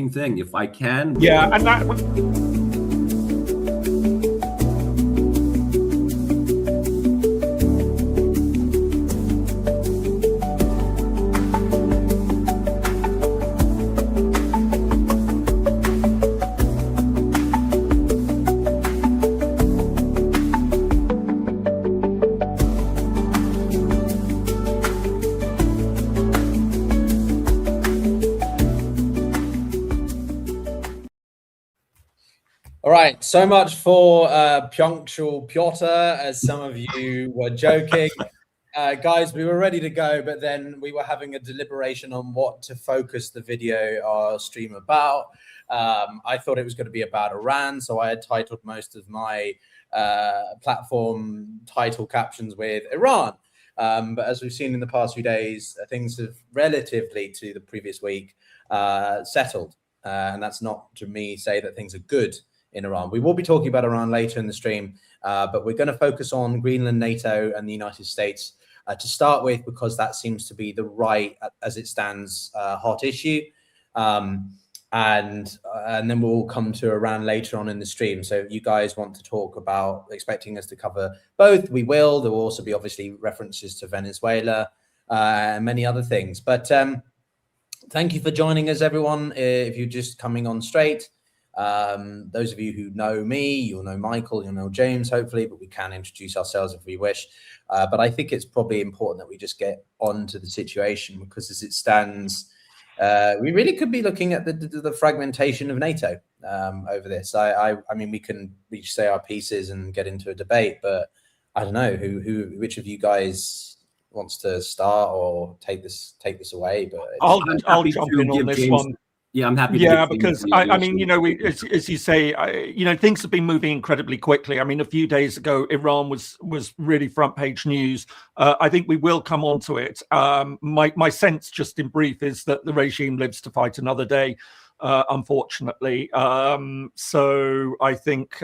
same thing. If I can. Yeah, and that. All right, so much for punctual Pyotr, as some of you were joking. Guys, we were ready to go, but then we were having a deliberation on what to focus the video or stream about. I thought it was going to be about Iran, so I had titled most of my platform title captions with Iran. But as we've seen in the past few days, things have relatively to the previous week settled. And that's not to me say that things are good in Iran. We will be talking about Iran later in the stream, but we're going to focus on Greenland, NATO, and the United States to start with, because that seems to be the right, as it stands, hot issue. And then we'll come to Iran later on in the stream. So if you guys want to talk about expecting us to cover both, we will. There will also be obviously references to Venezuela and many other things. But thank you for joining us, everyone. If you're just coming on straight, those of you who know me, you'll know Michael, you'll know James, hopefully, but we can introduce ourselves if we wish. But I think it's probably important that we just get on to the situation, because as it stands, we really could be looking at the fragmentation of NATO over this. I mean, we can each say our pieces and get into a debate, but I don't know which of you guys wants to start or take this away. But I'll jump in on this one. Yeah, I'm happy. Yeah, because I mean, you know, as you say, you know, things have been moving incredibly quickly. I mean, a few days ago, Iran was really front page news. I think we will come on to it. My sense, just in brief, is that the regime lives to fight another day, unfortunately. So I think,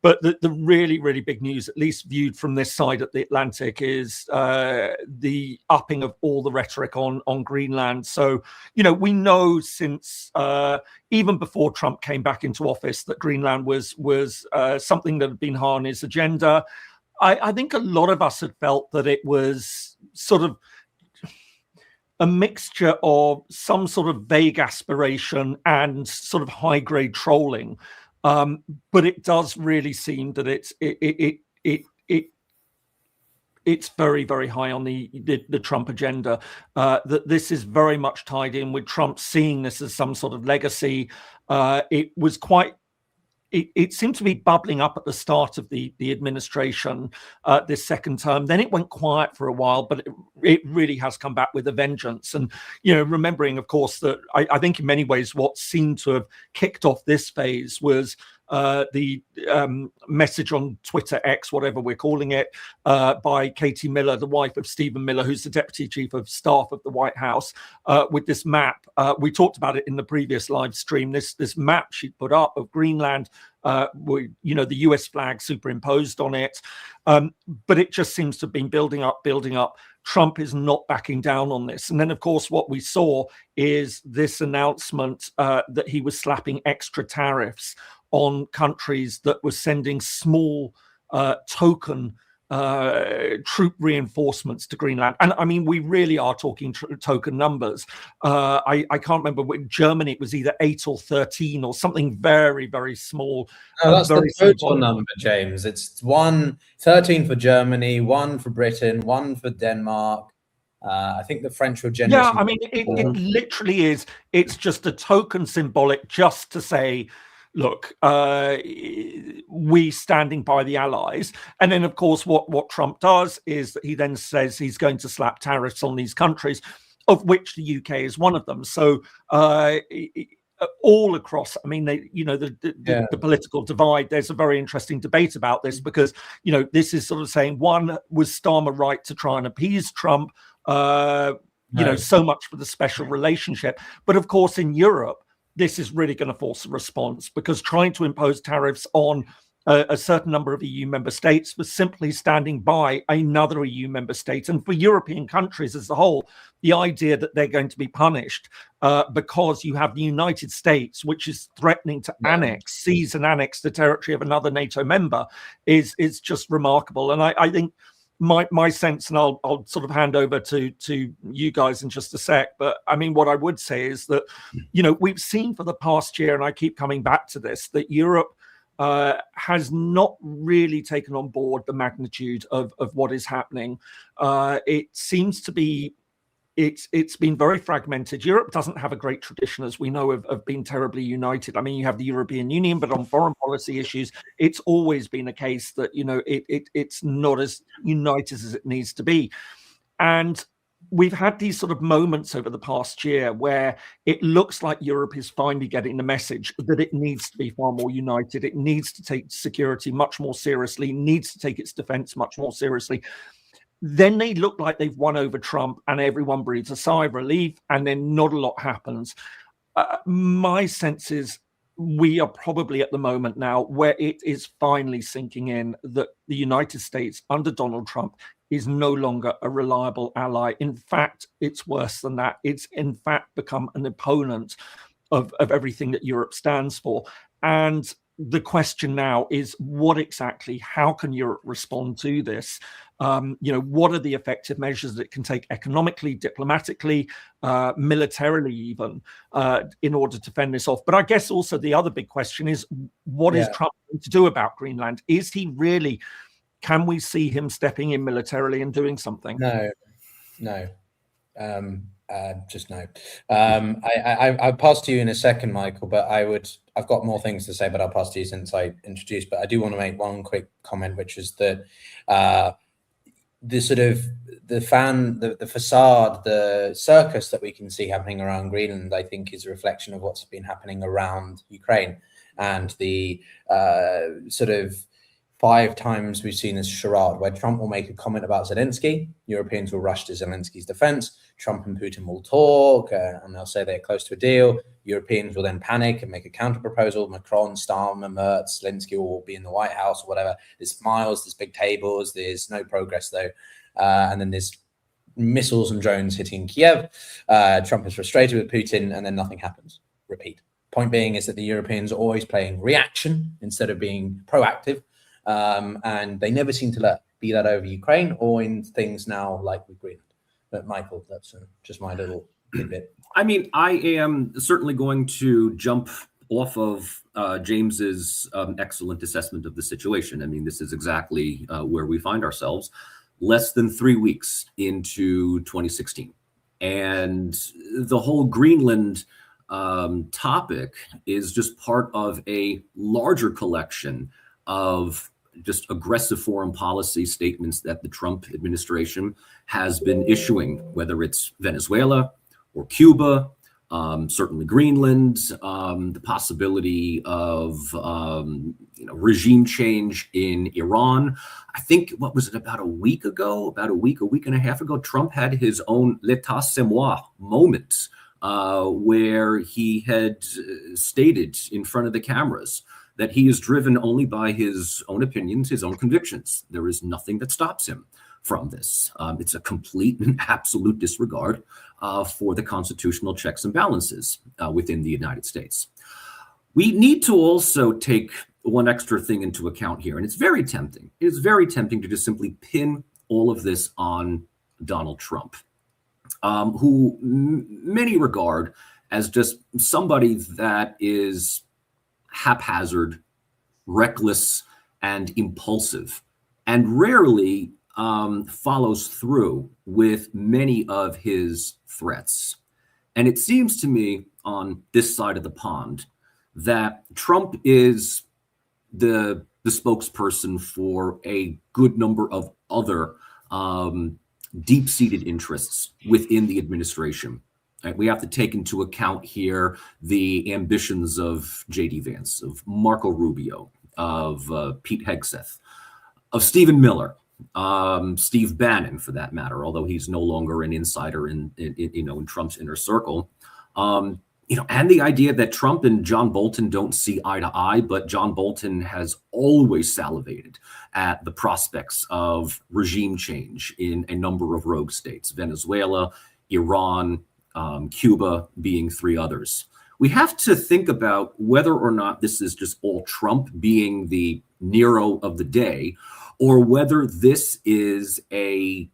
but the really, really big news, at least viewed from this side of the Atlantic, is the upping of all the rhetoric on Greenland. So, you know, we know since even before Trump came back into office that Greenland was something that had been high on his agenda. I think a lot of us had felt that it was sort of a mixture of some sort of vague aspiration and sort of high grade trolling. But it does really seem that it's very, very high on the Trump agenda. That this is very much tied in with Trump seeing this as some sort of legacy. It was quite. It seemed to be bubbling up at the start of the administration, this second term. Then it went quiet for a while, but it really has come back with a vengeance. And, you know, remembering, of course, that I think in many ways what seemed to have kicked off this phase was the message on Twitter, X, whatever we're calling it, by Katie Miller, the wife of Stephen Miller, who's the Deputy Chief of Staff of the White House, with this map. We talked about it in the previous live stream, this map she put up of Greenland, with, you know, the US flag superimposed on it. But it just seems to have been building up. Trump is not backing down on this. And then, of course, what we saw is this announcement that he was slapping extra tariffs on countries that were sending small token troop reinforcements to Greenland. And I mean, we really are talking token numbers. I can't remember, with Germany, it was either 8 or 13 or something very, very small. No, that's the total number, James. It's 13 for Germany, 1 for Britain, 1 for Denmark. I think the French were generous. Yeah, I mean, it literally is. It's just a token symbolic just to say, look, we standing by the allies. And then, of course, what Trump does is that he then says he's going to slap tariffs on these countries, of which the UK is one of them. So all across, I mean, the political divide, there's a very interesting debate about this, because, you know, this is sort of saying, one, was Starmer right to try and appease Trump? You know, so much for the special relationship. But of course, in Europe, this is really going to force a response, because trying to impose tariffs on a certain number of EU member states was simply standing by another EU member state. And for European countries as a whole, the idea that they're going to be punished because you have the United States, which is threatening to seize and annex the territory of another NATO member, is just remarkable. And I think my sense, and I'll sort of hand over to you guys in just a sec, but I mean, what I would say is that, we've seen for the past year, and I keep coming back to this, that Europe has not really taken on board the magnitude of what is happening. It seems to be, it's been very fragmented. Europe doesn't have a great tradition, as we know, of being terribly united. I mean, you have the European Union, but on foreign policy issues, it's always been a case that, it's not as united as it needs to be. And we've had these sort of moments over the past year where it looks like Europe is finally getting the message that it needs to be far more united. It needs to take security much more seriously, needs to take its defense much more seriously. Then they look like they've won over Trump and everyone breathes a sigh of relief, and then not a lot happens. My sense is we are probably at the moment now where it is finally sinking in that the United States under Donald Trump is no longer a reliable ally. In fact, it's worse than that. It's in fact become an opponent of everything that Europe stands for. And the question now is how can Europe respond to this? What are the effective measures that it can take economically, diplomatically, militarily even, in order to fend this off? But I guess also the other big question is, what is Trump going to do about Greenland? Is he really, can we see him stepping in militarily and doing something? No. Just no. I'll pass to you in a second, Michael, but I've got more things to say, but I'll pass to you since I introduced. But I do want to make one quick comment, which is that the sort of the facade, the circus that we can see happening around Greenland, I think is a reflection of what's been happening around Ukraine, and the sort of 5 times we've seen this charade where Trump will make a comment about Zelensky, Europeans will rush to Zelensky's defense, Trump and Putin will talk, and they'll say they're close to a deal. Europeans will then panic and make a counter proposal. Macron, Starmer, Merz, Zelensky will be in the White House or whatever. There's smiles, there's big tables, there's no progress though. And then there's missiles and drones hitting Kiev. Trump is frustrated with Putin, and then nothing happens. Repeat. Point being is that the Europeans are always playing reaction instead of being proactive. And they never seem to learn, be that over Ukraine or in things now like with Greenland. But Michael, that's just my little bit. I mean, I am certainly going to jump off of James's excellent assessment of the situation. I mean, this is exactly where we find ourselves less than 3 weeks into 2016. And the whole Greenland topic is just part of a larger collection of just aggressive foreign policy statements that the Trump administration has been issuing, whether it's Venezuela or Cuba, certainly Greenland, the possibility of regime change in Iran. I think, what was it, about a week and a half ago, Trump had his own l'état c'est moi moment where he had stated in front of the cameras that he is driven only by his own opinions, his own convictions. There is nothing that stops him from this. It's a complete and absolute disregard for the constitutional checks and balances within the United States. We need to also take one extra thing into account here, and it's very tempting. It's very tempting to just simply pin all of this on Donald Trump, who many regard as just somebody that is haphazard, reckless, and impulsive, and rarely follows through with many of his threats. And it seems to me on this side of the pond that Trump is the spokesperson for a good number of other deep-seated interests within the administration. We have to take into account here the ambitions of J.D. Vance, of Marco Rubio, of Pete Hegseth, of Stephen Miller, Steve Bannon, for that matter, although he's no longer an insider in Trump's inner circle. and the idea that Trump and John Bolton don't see eye to eye, but John Bolton has always salivated at the prospects of regime change in a number of rogue states, Venezuela, Iran, Cuba being three others. We have to think about whether or not this is just all Trump being the Nero of the day, or whether this is a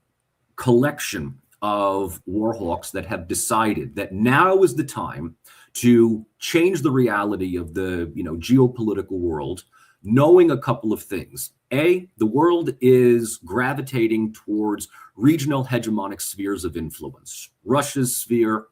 collection of war hawks that have decided that now is the time to change the reality of the geopolitical world, knowing a couple of things. A, the world is gravitating towards regional hegemonic spheres of influence, Russia's sphere,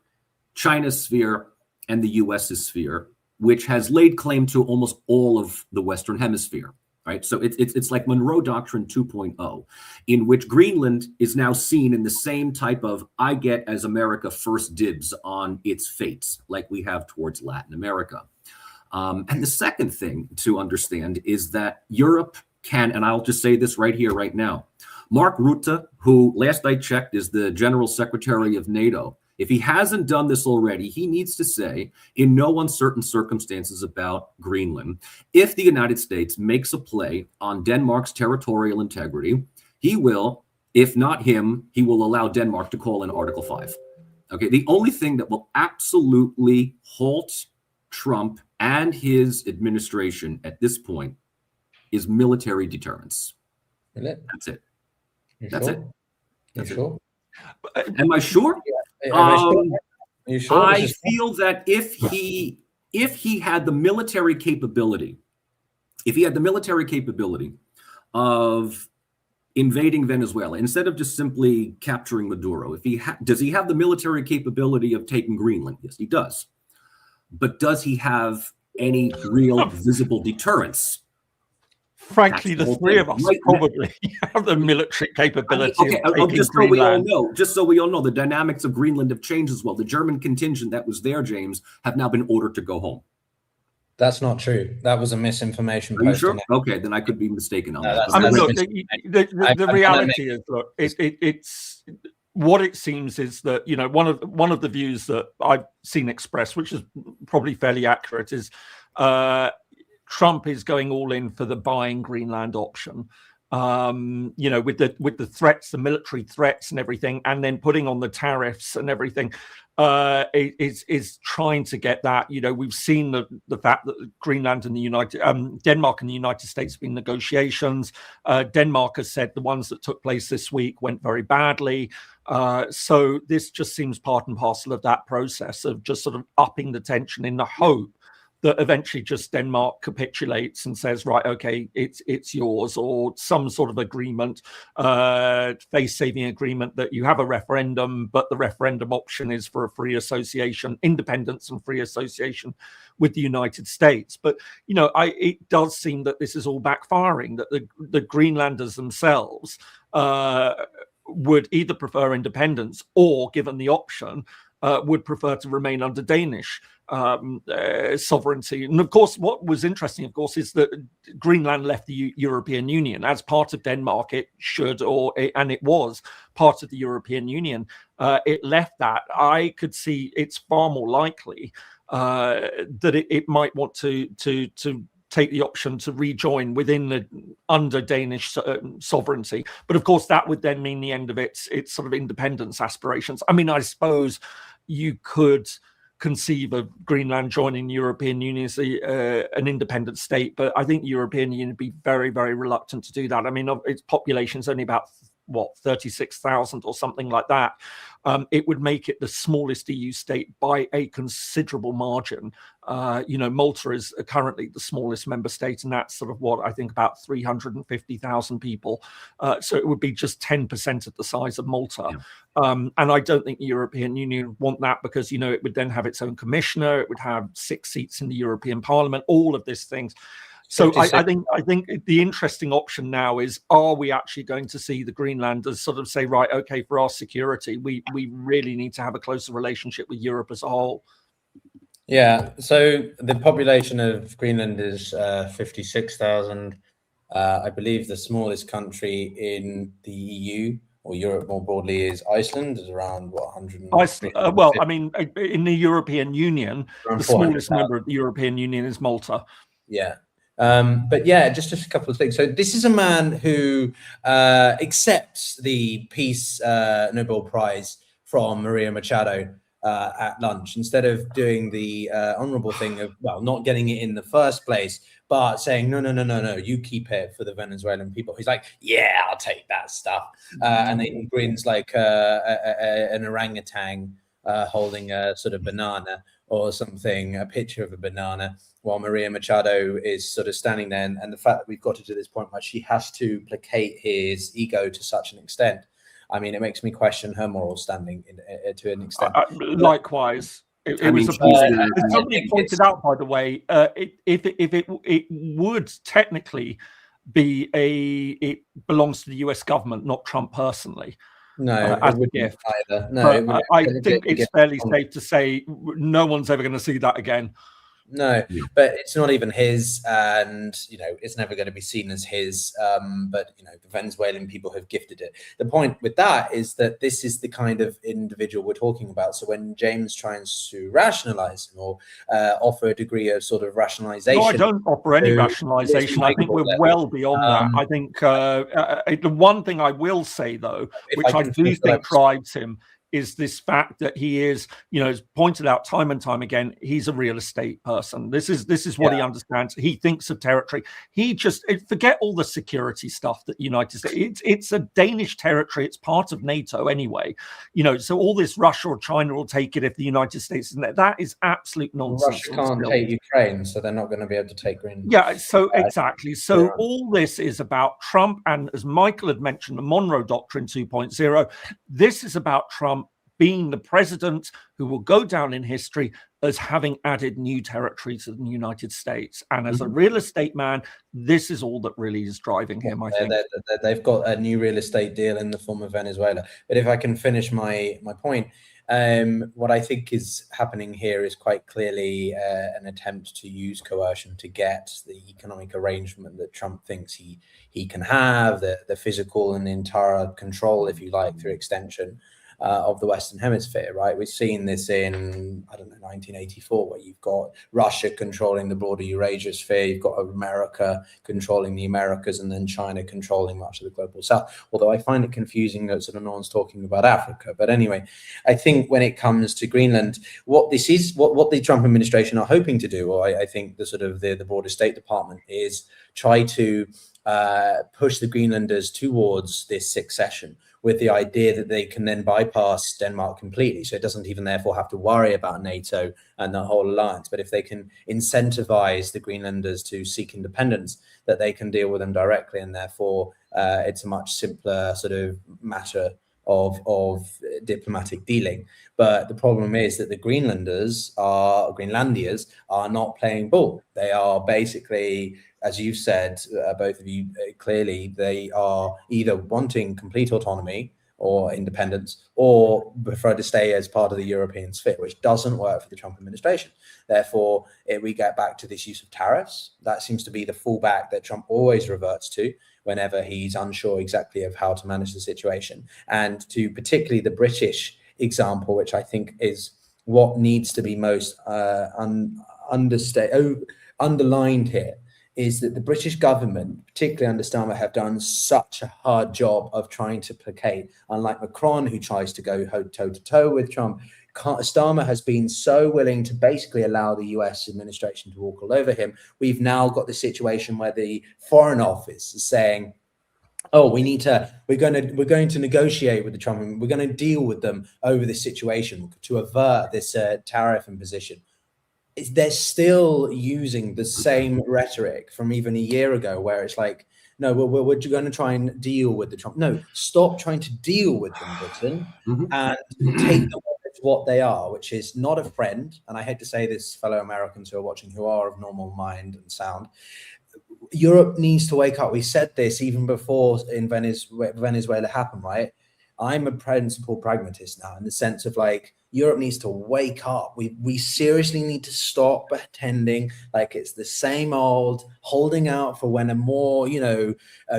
China's sphere, and the US's sphere, which has laid claim to almost all of the Western Hemisphere. Right, so it's like Monroe Doctrine 2.0, in which Greenland is now seen in the same type of I get as America first dibs on its fates, like we have towards Latin America. And the second thing to understand is that Europe can, and I'll just say this right here, right now, Mark Rutte, who last I checked is the General Secretary of NATO, if he hasn't done this already, he needs to say, in no uncertain circumstances about Greenland, if the United States makes a play on Denmark's territorial integrity, he will, if not him, he will allow Denmark to call in Article 5. Okay, the only thing that will absolutely halt Trump and his administration at this point is military deterrence. That's it. That's it. You sure? Am I sure? Are you sure? I feel that if he had the military capability, of invading Venezuela instead of just simply capturing Maduro, does he have the military capability of taking Greenland? Yes, he does. But does he have any real visible deterrence? Frankly, the three of us probably have the military capability. Just so we all know, the dynamics of Greenland have changed as well. The German contingent that was there, James, have now been ordered to go home. That's not true. That was a misinformation. Are you sure? Okay, then I could be mistaken on that. I mean, look, the reality is, look, it's what it seems is that one of the views that I've seen expressed, which is probably fairly accurate, is Trump is going all in for the buying Greenland option, with the threats, the military threats and everything, and then putting on the tariffs and everything, is trying to get that. We've seen the fact that Greenland and Denmark and the United States have been negotiations. Denmark has said the ones that took place this week went very badly. So this just seems part and parcel of that process of just sort of upping the tension in the hope that eventually just Denmark capitulates and says, right, okay, it's yours, or some sort of agreement, face-saving agreement that you have a referendum, but the referendum option is for a free association, independence and free association with the United States. But, it does seem that this is all backfiring, that the Greenlanders themselves would either prefer independence or, given the option, would prefer to remain under Danish sovereignty. And of course, what was interesting, of course, is that Greenland left the European Union as part of Denmark. It should, and it was part of the European Union. It left that. I could see it's far more likely that it might want to take the option to rejoin under Danish sovereignty. But of course, that would then mean the end of its sort of independence aspirations. I mean, I suppose you could conceive of Greenland joining the European Union as an independent state, but I think the European Union would be very, very reluctant to do that. I mean, its population is only about 36,000 or something like that. It would make it the smallest EU state by a considerable margin. Malta is currently the smallest member state, and that's sort of I think about 350,000 people. So it would be just 10% of the size of Malta. Yeah. And I don't think the European Union would want that, because, it would then have its own commissioner. It would have 6 seats in the European Parliament, all of these things. So I think the interesting option now is, are we actually going to see the Greenlanders sort of say, right, okay, for our security, we really need to have a closer relationship with Europe as a whole? Yeah, so the population of Greenland is 56,000. I believe the smallest country in the EU or Europe more broadly, is Iceland. Is around what 100. Well, I mean, in the European Union, the smallest member of the European Union is Malta. Yeah. But yeah, just a couple of things. So this is a man who accepts the Peace Nobel Prize from Maria Machado at lunch, instead of doing the honorable thing of, well, not getting it in the first place, but saying, no, you keep it for the Venezuelan people. He's like, yeah, I'll take that stuff. And then he grins like an orangutan holding a sort of banana or something, a picture of a banana, while Maria Machado is sort of standing there. And the fact that we've got to this point where she has to placate his ego to such an extent, I mean, it makes me question her moral standing to an extent. Likewise. Somebody pointed out, by the way, if it would technically be it belongs to the US government, not Trump personally. No, as a gift. Either. No, but I think it's fairly safe to say no one's ever going to see that again. No, but it's not even his, and it's never going to be seen as his. But the Venezuelan people have gifted it. The point with that is that this is the kind of individual we're talking about. So when James tries to rationalize him or offer a degree of sort of rationalization, no, I don't offer any rationalization. I think we're well beyond that. I think the one thing I will say, though, which I do think drives him, is this fact that he is, as pointed out time and time again, he's a real estate person. This is what he understands. He thinks of territory. He just forget all the security stuff that the United States. It's a Danish territory. It's part of NATO anyway. So all this Russia or China will take it if the United States isn't there. That is absolute nonsense. Russia can't take Ukraine, so they're not going to be able to take Greenland. Yeah. So exactly. So all this is about Trump, and as Michael had mentioned, the Monroe Doctrine 2.0. This is about Trump being the president who will go down in history as having added new territory to the United States. And as a real estate man, this is all that really is driving him, I think. They've got a new real estate deal in the form of Venezuela. But if I can finish my point, what I think is happening here is quite clearly an attempt to use coercion to get the economic arrangement that Trump thinks he can have, the physical and the entire control, if you like, through extension, of the Western Hemisphere, right? We've seen this in, 1984, where you've got Russia controlling the broader Eurasia sphere, you've got America controlling the Americas, and then China controlling much of the global South. Although I find it confusing that sort of no one's talking about Africa. But anyway, I think when it comes to Greenland, what the Trump administration are hoping to do, or I think the broader State Department, is try to push the Greenlanders towards this succession, with the idea that they can then bypass Denmark completely. So it doesn't even therefore have to worry about NATO and the whole alliance. But if they can incentivize the Greenlanders to seek independence, that they can deal with them directly. And therefore, it's a much simpler sort of matter of diplomatic dealing. But the problem is that the Greenlandiers are not playing ball. They are basically, as you've said, both of you, clearly, they are either wanting complete autonomy or independence, or prefer to stay as part of the European sphere, which doesn't work for the Trump administration. Therefore, we get back to this use of tariffs. That seems to be the fallback that Trump always reverts to whenever he's unsure exactly of how to manage the situation. And to particularly the British example, which I think is what needs to be most underlined here, is that the British government, particularly under Starmer, have done such a hard job of trying to placate. Unlike Macron, who tries to go toe-to-toe with Trump, Starmer has been so willing to basically allow the US administration to walk all over him. We've now got the situation where the Foreign Office is saying, oh, we're going to negotiate with the Trump, we're going to deal with them over this situation to avert this tariff imposition. They're still using the same rhetoric from even a year ago, where it's like, no, we're going to try and deal with the Trump. No, stop trying to deal with them, Britain, and take them as what they are, which is not a friend. And I hate to say this, fellow Americans who are watching, who are of normal mind and sound. Europe needs to wake up. We said this even before in Venezuela happened, right? I'm a principled pragmatist now, in the sense of like, Europe needs to wake up. We seriously need to stop pretending like it's the same old, holding out for when a more,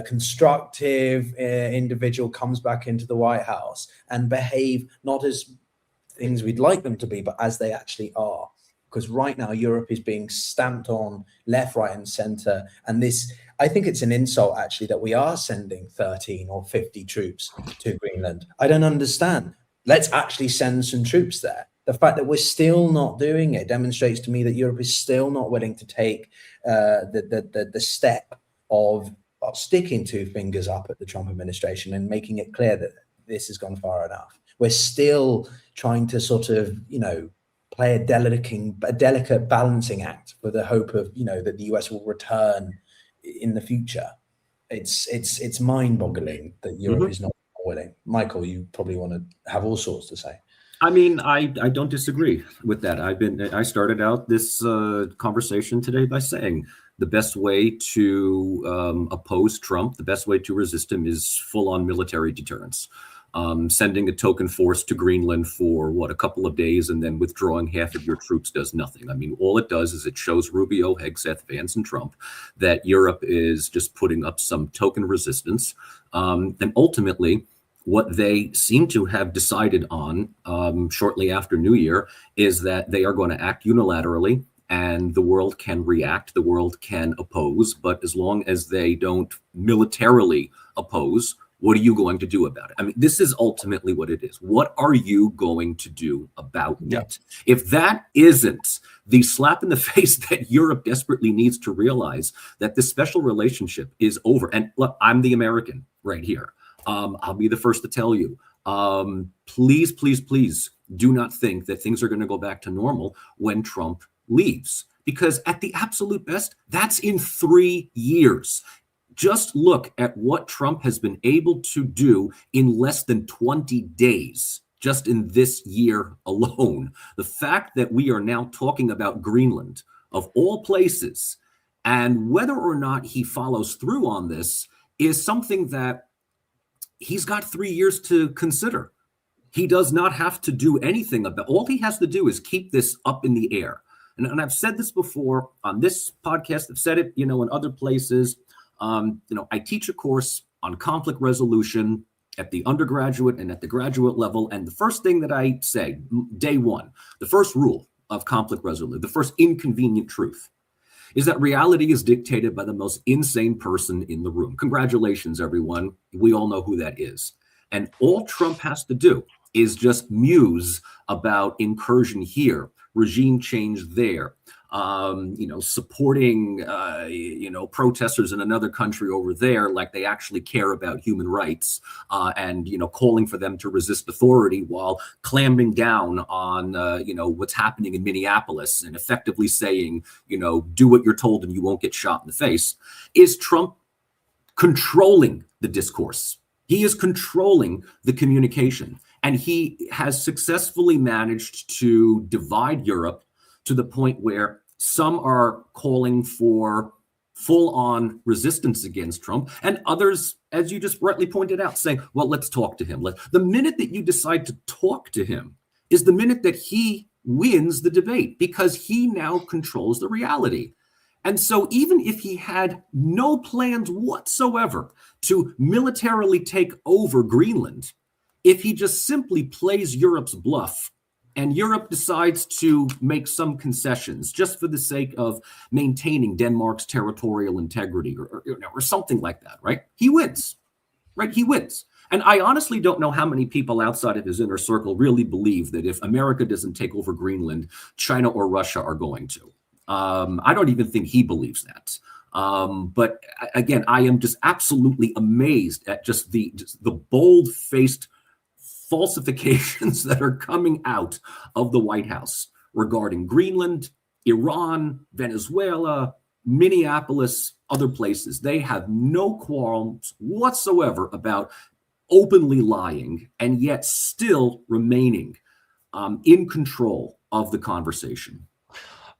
constructive individual comes back into the White House, and behave not as things we'd like them to be, but as they actually are. Because right now Europe is being stamped on left, right, and center. And this, I think it's an insult actually that we are sending 13 or 50 troops to Greenland. I don't understand. Let's actually send some troops there. The fact that we're still not doing it demonstrates to me that Europe is still not willing to take the step of sticking two fingers up at the Trump administration and making it clear that this has gone far enough. We're still trying to sort of, play a delicate balancing act for the hope of, that the US will return in the future. It's mind-boggling that Europe is not willing. Michael, you probably want to have all sorts to say. I mean, I don't disagree with that. I started out this conversation today by saying the best way to oppose Trump, the best way to resist him, is full-on military deterrence. Sending a token force to Greenland for a couple of days and then withdrawing half of your troops does nothing. I mean, all it does is it shows Rubio, Hegseth, Vance, and Trump that Europe is just putting up some token resistance. And ultimately, what they seem to have decided on shortly after New Year is that they are going to act unilaterally, and the world can react, the world can oppose, but as long as they don't militarily oppose, what are you going to do about it? I mean, this is ultimately what it is. What are you going to do about it? If that isn't the slap in the face that Europe desperately needs to realize that this special relationship is over. And look, I'm the American right here. I'll be the first to tell you, please, please, please do not think that things are going to go back to normal when Trump leaves. Because at the absolute best, that's in 3 years. Just look at what Trump has been able to do in less than 20 days, just in this year alone. The fact that we are now talking about Greenland, of all places, and whether or not he follows through on this is something that he's got 3 years to consider. He does not have to do anything about it. All he has to do is keep this up in the air. And I've said this before on this podcast. I've said it, in other places. I teach a course on conflict resolution at the undergraduate and at the graduate level. And the first thing that I say, day one, the first rule of conflict resolution, the first inconvenient truth, is that reality is dictated by the most insane person in the room. Congratulations, everyone. We all know who that is. And all Trump has to do is just muse about incursion here, regime change there, supporting, protesters in another country over there, like they actually care about human rights, and, calling for them to resist authority while clamping down on, what's happening in Minneapolis and effectively saying, do what you're told and you won't get shot in the face. Is Trump controlling the discourse? He is controlling the communication, and he has successfully managed to divide Europe to the point where some are calling for full-on resistance against Trump, and others, as you just rightly pointed out, saying, well, let's talk to him. The minute that you decide to talk to him is the minute that he wins the debate, because he now controls the reality. And so even if he had no plans whatsoever to militarily take over Greenland, if he just simply plays Europe's bluff and Europe decides to make some concessions just for the sake of maintaining Denmark's territorial integrity or something like that, right? He wins, right? He wins. And I honestly don't know how many people outside of his inner circle really believe that if America doesn't take over Greenland, China or Russia are going to. I don't even think he believes that. But again, I am just absolutely amazed at just the bold-faced falsifications that are coming out of the White House regarding Greenland, Iran, Venezuela, Minneapolis, other places. They have no qualms whatsoever about openly lying and yet still remaining in control of the conversation.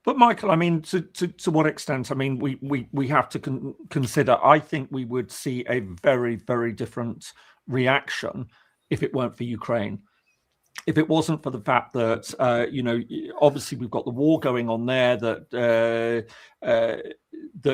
But Michael, I mean, to what extent? I mean, we have to consider. I think we would see a very, very different reaction if it weren't for Ukraine. If it wasn't for the fact that, obviously we've got the war going on there, that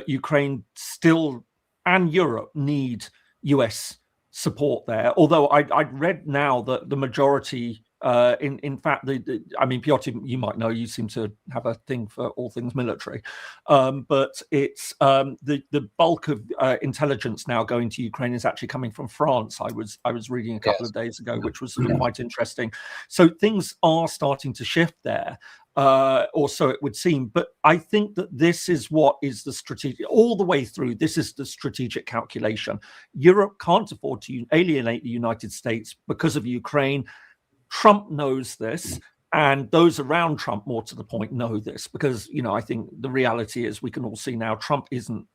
Ukraine still and Europe need US support there. Although I'd read now that the majority, in fact, I mean, Pyotr, you might know, you seem to have a thing for all things military, but it's the bulk of intelligence now going to Ukraine is actually coming from France. I was reading a couple of days ago, which was quite interesting. So things are starting to shift there. Or so it would seem. But I think that this is what is the strategic, all the way through, this is the strategic calculation. Europe can't afford to alienate the United States because of Ukraine. Trump knows this, and those around Trump, more to the point, know this, because, I think the reality is we can all see now Trump isn't,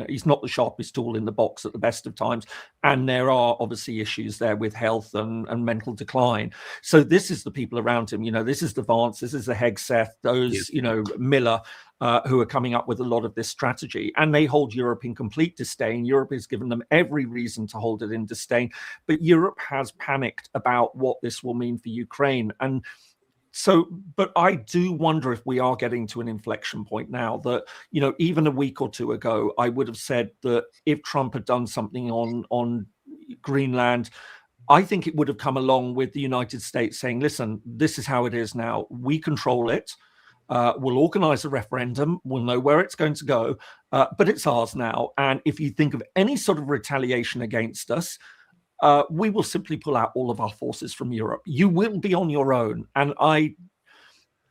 he's not the sharpest tool in the box at the best of times. And there are obviously issues there with health and mental decline. So this is the people around him. This is the Vance, this is the Hegseth, those, Miller, who are coming up with a lot of this strategy. And they hold Europe in complete disdain. Europe has given them every reason to hold it in disdain. But Europe has panicked about what this will mean for Ukraine. And so, but I do wonder if we are getting to an inflection point now that, even a week or two ago, I would have said that if Trump had done something on Greenland, I think it would have come along with the United States saying, listen, this is how it is now. We control it. We'll organize a referendum. We'll know where it's going to go, but it's ours now. And if you think of any sort of retaliation against us, we will simply pull out all of our forces from Europe. You will be on your own. And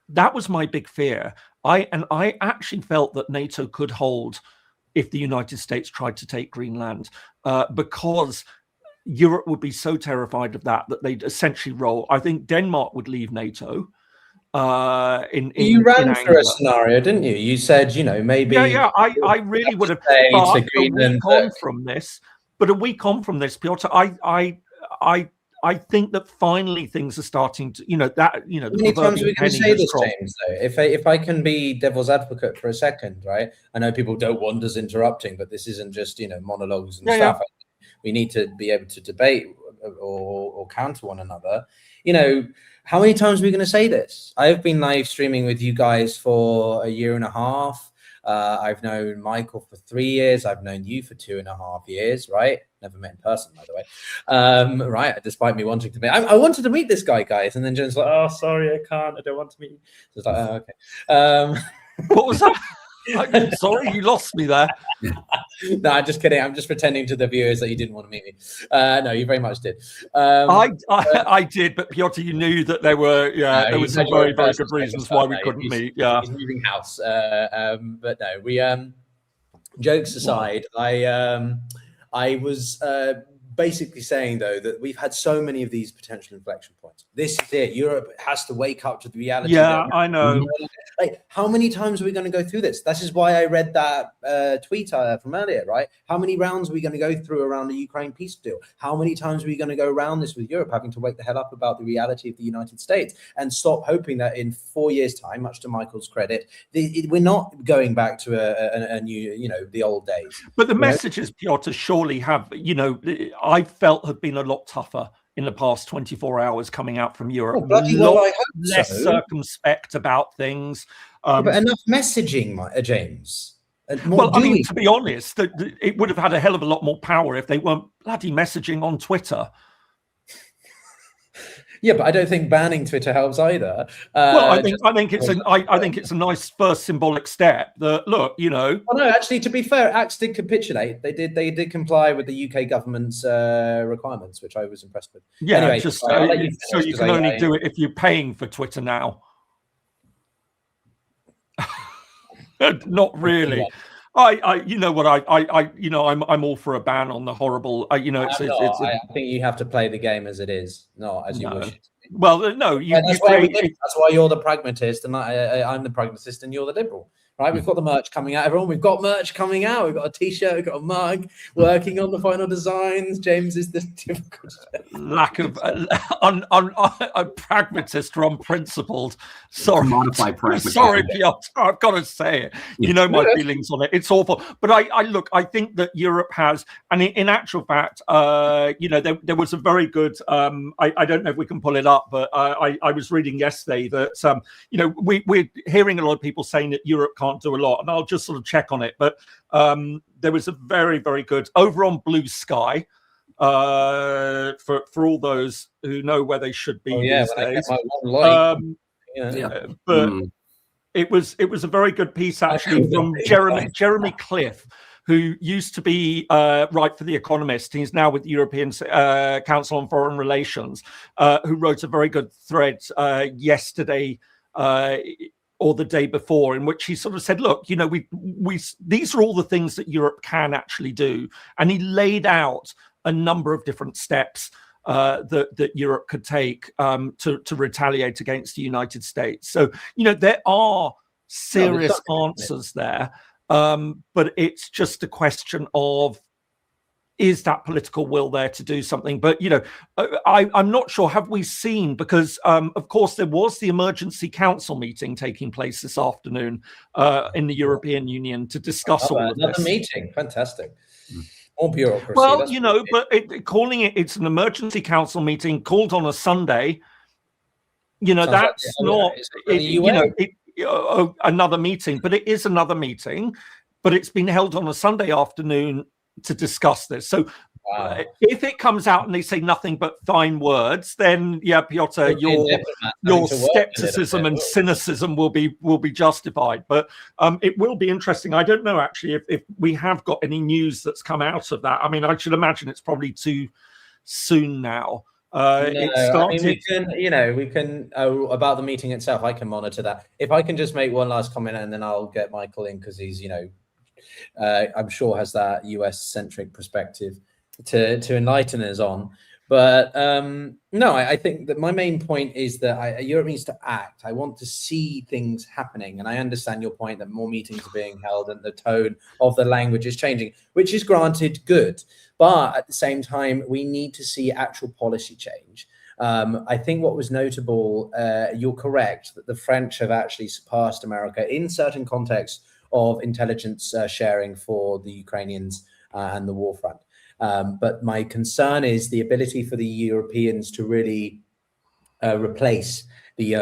that was my big fear. I actually felt that NATO could hold if the United States tried to take Greenland, because Europe would be so terrified of that they'd essentially roll. I think Denmark would leave NATO. You ran through a scenario, didn't you? You said, maybe. Yeah. I really would have. But a week on from this, Pyotr, I think that finally things are starting to, How many times are we going to say this, James, though? If I can be devil's advocate for a second, right? I know people don't want us interrupting, but this isn't just, monologues and stuff. Yeah. We need to be able to debate or counter one another. How many times are we going to say this? I've been live streaming with you guys for a year and a half. I've known Michael for 3 years. I've known you for 2.5 years, right? Never met in person, by the way. Right, despite me wanting to meet. I wanted to meet this guy, guys. And then Jen's like, oh, sorry, I can't. I don't want to meet you. So it's like, oh, okay. What was that? Sorry, you lost me there. No, I'm just kidding. I'm just pretending to the viewers that you didn't want to meet me. No, you very much did. I did, but Pyotr, you knew that there were there was some very, very good reasons why we couldn't meet. Yeah, he's moving house. But no, we jokes aside, I was basically saying, though, that we've had so many of these potential inflection points. This is it. Europe has to wake up to the reality. Yeah, I know. Like, how many times are we going to go through this? This is why I read that tweet from earlier, right? How many rounds are we going to go through around the Ukraine peace deal? How many times are we going to go around this with Europe having to wake the hell up about the reality of the United States and stop hoping that in 4 years' time, much to Michael's credit, we're not going back to a new, the old days. But the messages, Pyotr, surely have, I felt have been a lot tougher in the past 24 hours coming out from Europe. Less circumspect about things. But enough messaging, James. To be honest, it would have had a hell of a lot more power if they weren't bloody messaging on Twitter. Yeah, but I don't think banning Twitter helps either. I think it's a nice first symbolic step. That look, Well, no, actually, to be fair, Axe did capitulate. They did comply with the UK government's requirements, which I was impressed with. Yeah, anyway, so you can only do it if you're paying for Twitter now. Not really. I'm all for a ban on the horrible. I think you have to play the game as it is, not as you wish it to be. Well, no, that's why you're the pragmatist, and I'm the pragmatist, and you're the liberal, right? We've got the merch coming out, everyone. We've got merch coming out. We've got a t-shirt, we've got a mug, working on the final designs. James is the difficult lack of a pragmatist or unprincipled. Sorry, Modify pragmatism. sorry, Pyotr, I've got to say it. You know my feelings on it. It's awful. But I think that Europe has, and in actual fact, there was a very good. I don't know if we can pull it up, but I was reading yesterday that we're hearing a lot of people saying that Europe can't do a lot, and I'll just sort of check on it. But there was a very, very good over on Blue Sky for all those who know where they should be these days. But it was a very good piece actually from Jeremy Cliff, who used to be write for The Economist. He's now with the European Council on Foreign Relations, who wrote a very good thread yesterday or the day before, in which he sort of said, look, these are all the things that Europe can actually do. And he laid out a number of different steps that Europe could take to retaliate against the United States. So, there are serious answers there, but it's just a question of, is that political will there to do something? But, I'm not sure. Have we seen, because, of course, there was the emergency council meeting taking place this afternoon in the European Union to discuss all of this. Another meeting. Fantastic. More bureaucracy. Well, but calling it's an emergency council meeting called on a Sunday, that's not, another meeting, but it is another meeting, but it's been held on a Sunday afternoon to discuss this. So if it comes out and they say nothing but fine words, then Pyotr, your skepticism and cynicism will be justified. But it will be interesting. I don't know actually if we have got any news that's come out of that. I mean, I should imagine it's probably too soon now. It started. We can about the meeting itself. I can monitor that. If I can just make one last comment, and then I'll get Michael in, because he's I'm sure has that US-centric perspective to enlighten us on. But I think that my main point is that Europe needs to act. I want to see things happening. And I understand your point that more meetings are being held and the tone of the language is changing, which is granted good. But at the same time, we need to see actual policy change. I think what was notable, you're correct, that the French have actually surpassed America in certain contexts of intelligence sharing for the Ukrainians and the war front. But my concern is the ability for the Europeans to really replace the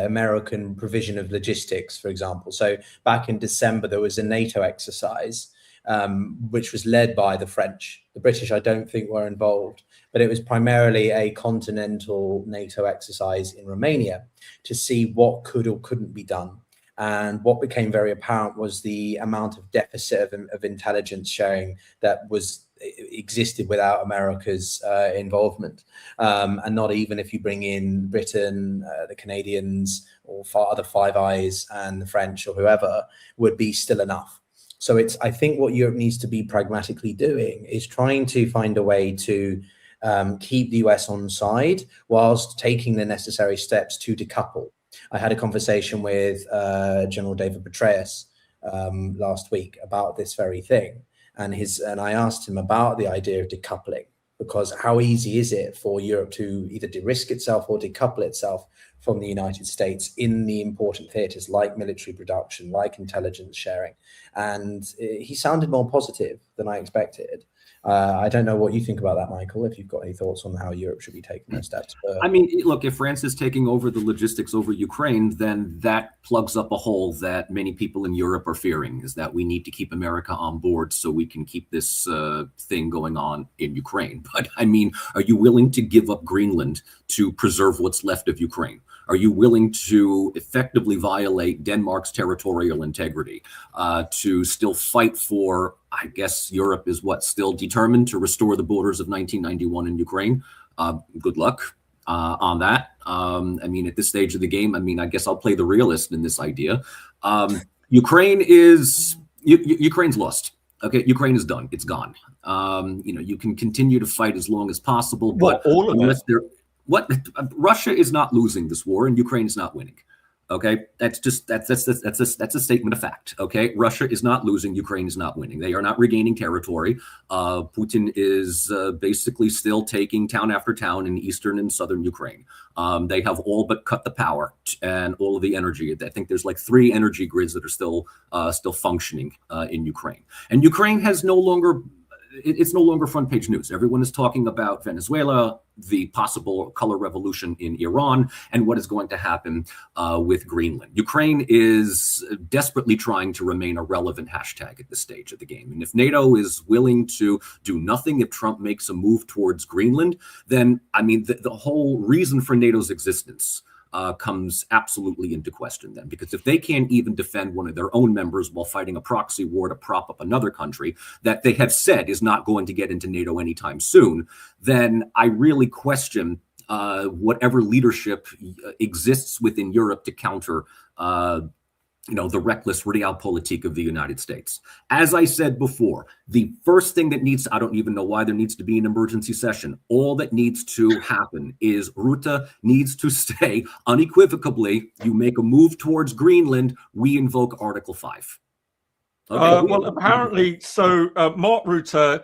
American provision of logistics, for example. So back in December, there was a NATO exercise, which was led by the French. The British, I don't think, were involved, but it was primarily a continental NATO exercise in Romania to see what could or couldn't be done. And what became very apparent was the amount of deficit of intelligence sharing that existed without America's involvement. And not even if you bring in Britain, the Canadians, or other Five Eyes and the French or whoever, would be still enough. So I think what Europe needs to be pragmatically doing is trying to find a way to keep the US on side whilst taking the necessary steps to decouple. I had a conversation with General David Petraeus last week about this very thing, and I asked him about the idea of decoupling, because how easy is it for Europe to either de-risk itself or decouple itself from the United States in the important theaters like military production, like intelligence sharing? And he sounded more positive than I expected. I don't know what you think about that, Michael, if you've got any thoughts on how Europe should be taking those steps. I mean, look, if France is taking over the logistics over Ukraine, then that plugs up a hole that many people in Europe are fearing, is that we need to keep America on board so we can keep this thing going on in Ukraine. But I mean, are you willing to give up Greenland to preserve what's left of Ukraine? Are you willing to effectively violate Denmark's territorial integrity, to still fight for, I guess Europe is still determined to restore the borders of 1991 in Ukraine? Good luck on that. I mean, at this stage of the game, I guess I'll play the realist in this idea. Ukraine's lost. Okay, Ukraine is done. It's gone. You can continue to fight as long as possible, but all of it. Russia is not losing this war and Ukraine is not winning. Okay, that's a statement of fact. Okay, Russia is not losing, Ukraine is not winning. They are not regaining territory. Putin is basically still taking town after town in eastern and southern Ukraine. They have all but cut the power and all of the energy. I think there's like 3 energy grids that are still functioning in Ukraine. And Ukraine has no longer. It's no longer front page news. Everyone is talking about Venezuela, the possible color revolution in Iran, and what is going to happen with Greenland. Ukraine is desperately trying to remain a relevant hashtag at this stage of the game. And if NATO is willing to do nothing, if Trump makes a move towards Greenland, then, I mean, the whole reason for NATO's existence comes absolutely into question then, because if they can't even defend one of their own members while fighting a proxy war to prop up another country that they have said is not going to get into NATO anytime soon, then I really question whatever leadership exists within Europe to counter the reckless realpolitik of the United States. As I said before, the first thing that needs, I don't even know why there needs to be an emergency session. All that needs to happen is Rutte needs to say unequivocally, you make a move towards Greenland, we invoke Article 5. Okay. Well, apparently, so Mark Rutte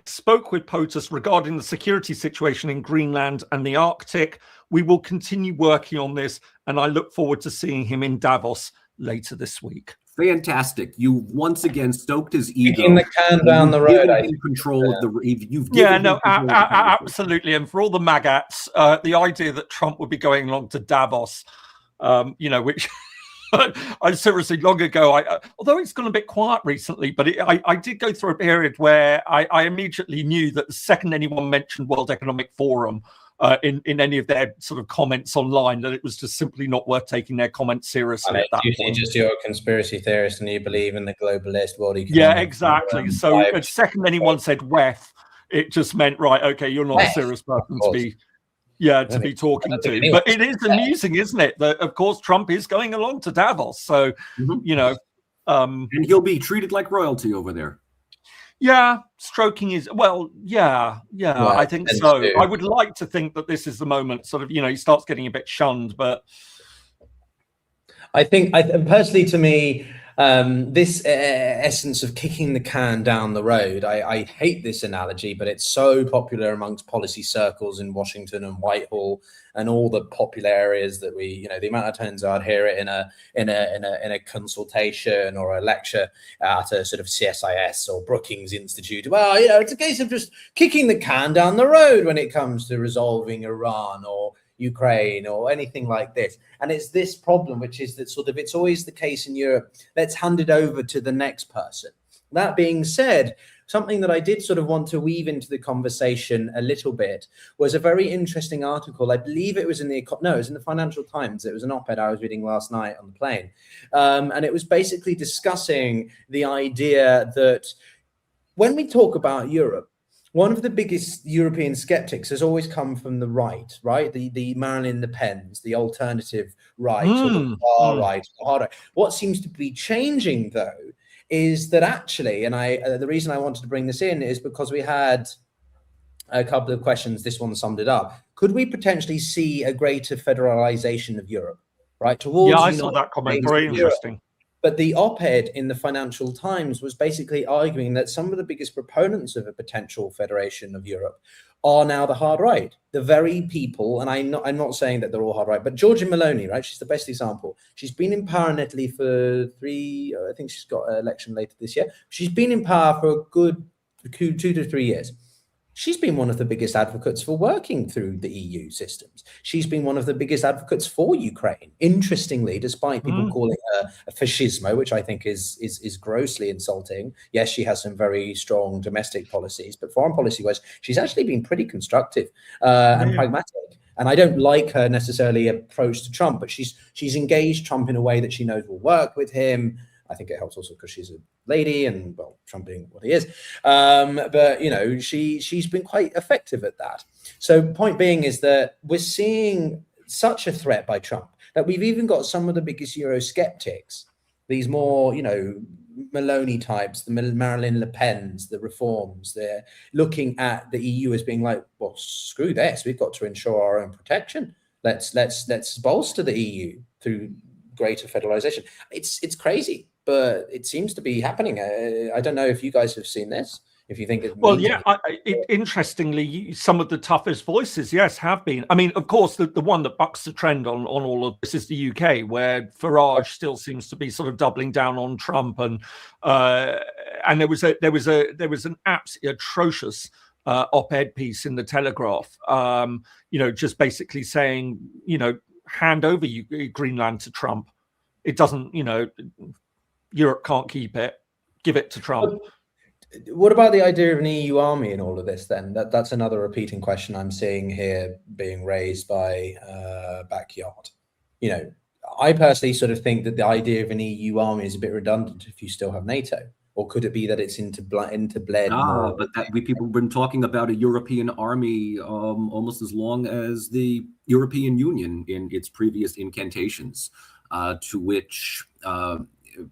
spoke with POTUS regarding the security situation in Greenland and the Arctic. We will continue working on this, and I look forward to seeing him in Davos later this week. Fantastic! You once again stoked his ego. Kicking the can down the road. In control of the. You've given absolutely. And for all the maggots, the idea that Trump would be going along to Davos, which. I seriously, long ago, although it's gone a bit quiet recently, but I did go through a period where I immediately knew that the second anyone mentioned World Economic Forum in any of their sort of comments online, that it was just simply not worth taking their comments seriously at that point. Just you're a conspiracy theorist and you believe in the globalist World Economic Forum. Yeah, exactly. So the second anyone said WEF, it just meant, right, okay, you're not a serious person to be... Yeah, to be talking to. But it is amusing, isn't it? That, of course, Trump is going along to Davos. So, and he'll be treated like royalty over there. Yeah, stroking his... Well, yeah, I think so. I would like to think that this is the moment, sort of, he starts getting a bit shunned, but... I think, personally, to me... this essence of kicking the can down the road, I hate this analogy, but it's so popular amongst policy circles in Washington and Whitehall and all the popular areas that we, the amount of times I'd hear it in a consultation or a lecture at a sort of CSIS or Brookings Institute. Well, it's a case of just kicking the can down the road when it comes to resolving Iran or Ukraine or anything like this. And it's this problem, which is that sort of, it's always the case in Europe, let's hand it over to the next person. That being said, something that I did sort of want to weave into the conversation a little bit was a very interesting article. I believe it was it was in the Financial Times. It was an op-ed I was reading last night on the plane. And it was basically discussing the idea that when we talk about Europe, one of the biggest European skeptics has always come from the right? The Marine Le Pens, the alternative right, or the far right, the hard right. What seems to be changing, though, is that actually, and the reason I wanted to bring this in is because we had a couple of questions. This one summed it up. Could we potentially see a greater federalization of Europe, right? Towards I saw that comment. Very interesting. But the op-ed in the Financial Times was basically arguing that some of the biggest proponents of a potential federation of Europe are now the hard right. The very people, and I'm not saying that they're all hard right, but Giorgia Meloni, right? She's the best example. She's been in power in Italy for I think she's got an election later this year. She's been in power for a good 2 to 3 years. She's been one of the biggest advocates for working through the EU systems. She's been one of the biggest advocates for Ukraine. Interestingly, despite people calling her a fascismo, which I think is grossly insulting. Yes, she has some very strong domestic policies, but foreign policy-wise, she's actually been pretty constructive and pragmatic. And I don't like her necessarily approach to Trump, but she's engaged Trump in a way that she knows will work with him. I think it helps also because she's a lady and, well, Trump being what he is. But, she's been quite effective at that. So point being is that we're seeing such a threat by Trump that we've even got some of the biggest Eurosceptics, these more, Meloni types, the Marine Le Pens, the reforms, they're looking at the EU as being like, well, screw this. We've got to ensure our own protection. Let's bolster the EU through greater federalization. It's crazy, but it seems to be happening. I don't know if you guys have seen this. If you think interestingly, some of the toughest voices, yes, have been. I mean, of course, the one that bucks the trend on all of this is the UK, where Farage still seems to be sort of doubling down on Trump, and there was an absolutely atrocious op-ed piece in the Telegraph, just basically saying, hand over Greenland to Trump. It doesn't, Europe can't keep it. Give it to Trump. What about the idea of an EU army in all of this then? That's another repeating question I'm seeing here being raised by Backyard. I personally sort of think that the idea of an EU army is a bit redundant if you still have NATO. Or could it be that it's interbled more? But people have been talking about a European army almost as long as the European Union in its previous incantations, to which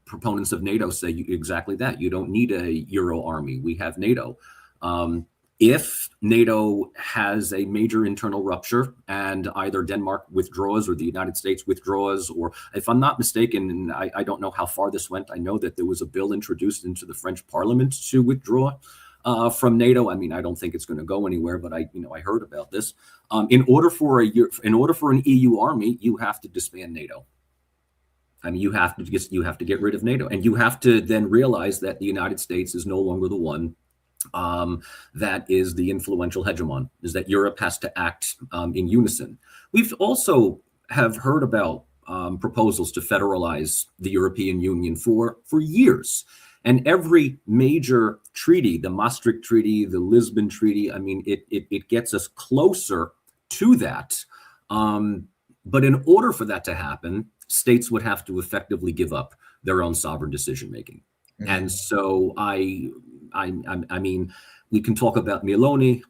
proponents of NATO say exactly that. You don't need a Euro army. We have NATO. If NATO has a major internal rupture and either Denmark withdraws or the United States withdraws, or if I'm not mistaken, and I don't know how far this went, I know that there was a bill introduced into the French Parliament to withdraw from NATO. I mean, I don't think it's going to go anywhere, but I heard about this. In order for an EU army, you have to disband NATO. I mean, you have to get rid of NATO, and you have to then realize that the United States is no longer the one that is the influential hegemon, is that Europe has to act in unison. We've also have heard about proposals to federalize the European Union for years. And every major treaty, the Maastricht Treaty, the Lisbon Treaty, I mean, it gets us closer to that. But in order for that to happen, states would have to effectively give up their own sovereign decision-making. Mm-hmm. And so I mean, we can talk about Meloni.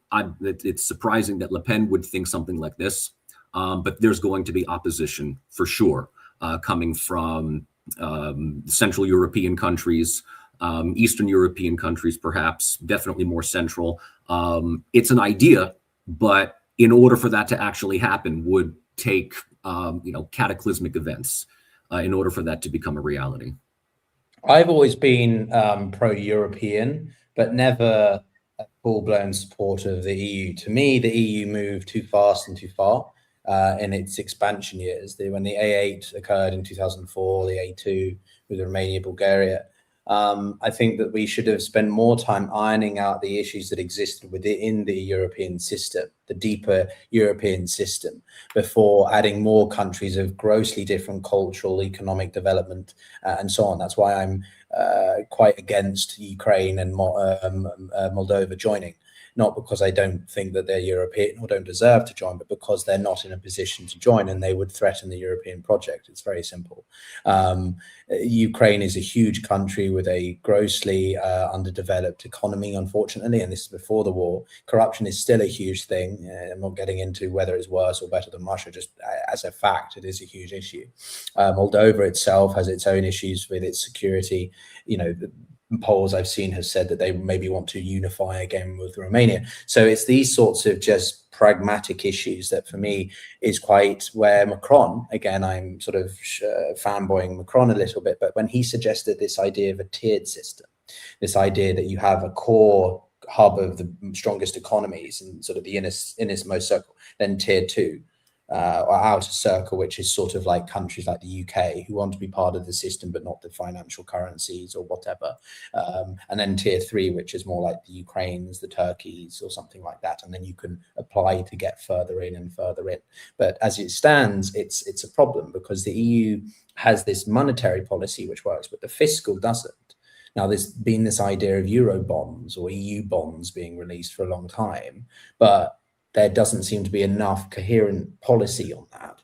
It's surprising that Le Pen would think something like this, but there's going to be opposition for sure coming from Central European countries, Eastern European countries, perhaps, definitely more central. It's an idea, but in order for that to actually happen would take cataclysmic events in order for that to become a reality. I've always been pro-European, but never a full-blown supporter of the EU. To me, the EU moved too fast and too far in its expansion years. When the A8 occurred in 2004, the A2 with Romania, Bulgaria, I think that we should have spent more time ironing out the issues that existed within the European system, the deeper European system, before adding more countries of grossly different cultural, economic development, and so on. That's why I'm quite against Ukraine and Moldova joining. Not because I don't think that they're European or don't deserve to join, but because they're not in a position to join and they would threaten the European project. It's very simple. Ukraine is a huge country with a grossly underdeveloped economy, unfortunately, and this is before the war. Corruption is still a huge thing. I'm not getting into whether it's worse or better than Russia, just as a fact, it is a huge issue. Moldova itself has its own issues with its security. The polls I've seen have said that they maybe want to unify again with Romania. So it's these sorts of just pragmatic issues that for me is quite where Macron, again, I'm sort of fanboying Macron a little bit, but when he suggested this idea of a tiered system, this idea that you have a core hub of the strongest economies and sort of the innermost circle, then tier two, or outer circle, which is sort of like countries like the UK who want to be part of the system but not the financial currencies or whatever, and then tier three, which is more like the Ukraines, the Turkeys, or something like that, and then you can apply to get further in and further in. But as it stands, it's a problem because the EU has this monetary policy which works, but the fiscal doesn't. Now, there's been this idea of Euro bonds or EU bonds being released for a long time, but there doesn't seem to be enough coherent policy on that,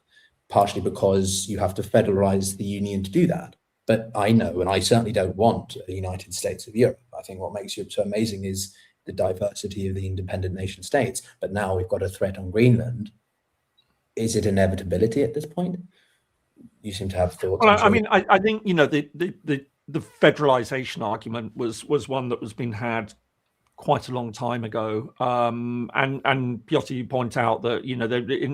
partially because you have to federalize the union to do that. But I know, and I certainly don't want a United States of Europe. I think what makes Europe so amazing is the diversity of the independent nation states. But now we've got a threat on Greenland. Is it inevitability at this point? You seem to have thoughts. Well, I mean, I think, the federalization argument was one that was being had quite a long time ago. And Pyotr, you point out that, you know,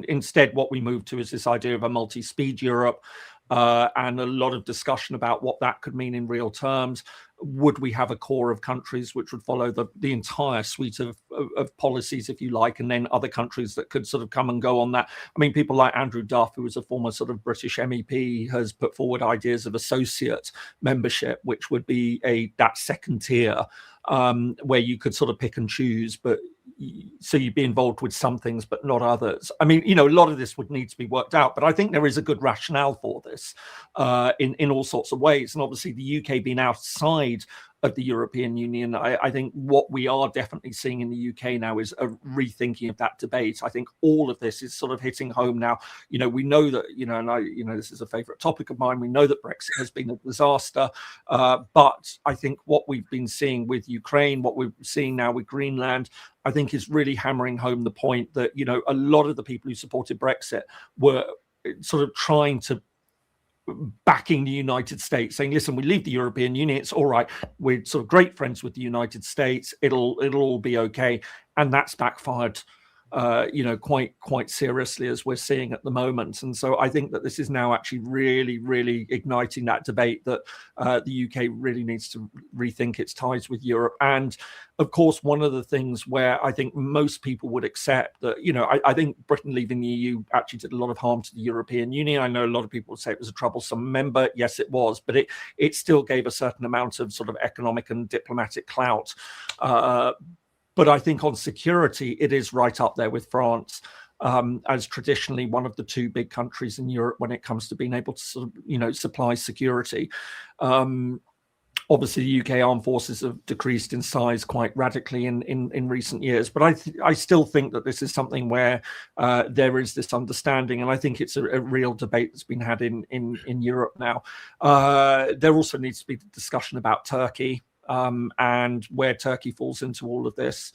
instead what we move to is this idea of a multi-speed Europe, and a lot of discussion about what that could mean in real terms. Would we have a core of countries which would follow the entire suite of policies, if you like, and then other countries that could sort of come and go on that? I mean, people like Andrew Duff, who was a former sort of British MEP, has put forward ideas of associate membership, which would be that second tier, where you could sort of pick and choose, but so you'd be involved with some things but not others. I mean, you know, a lot of this would need to be worked out, but I think there is a good rationale for this in all sorts of ways. And obviously the UK being outside of the European Union, I think what we are definitely seeing in the UK now is a rethinking of that debate. I think all of this is sort of hitting home now. You know, we know that, you know, and this is a favorite topic of mine, we know that Brexit has been a disaster, but I think what we've been seeing with Ukraine, what we're seeing now with Greenland, I think is really hammering home the point that, you know, a lot of the people who supported Brexit were sort of trying to backing the United States, saying, listen, we leave the European Union, it's all right, we're sort of great friends with the United States, it'll all be okay. And that's backfired you know, quite seriously, as we're seeing at the moment. And so I think that this is now actually really igniting that debate that the UK really needs to rethink its ties with Europe. And of course, one of the things where I think most people would accept that, you know, I think Britain leaving the EU actually did a lot of harm to the European Union. I know a lot of people would say it was a troublesome member. Yes, it was, but it still gave a certain amount of sort of economic and diplomatic clout. But I think on security, it is right up there with France, as traditionally one of the two big countries in Europe when it comes to being able to sort of, you know, supply security. Obviously, the UK armed forces have decreased in size quite radically in recent years, but I still think that this is something where there is this understanding, and I think it's a real debate that's been had in Europe now. There also needs to be discussion about Turkey. And where Turkey falls into all of this.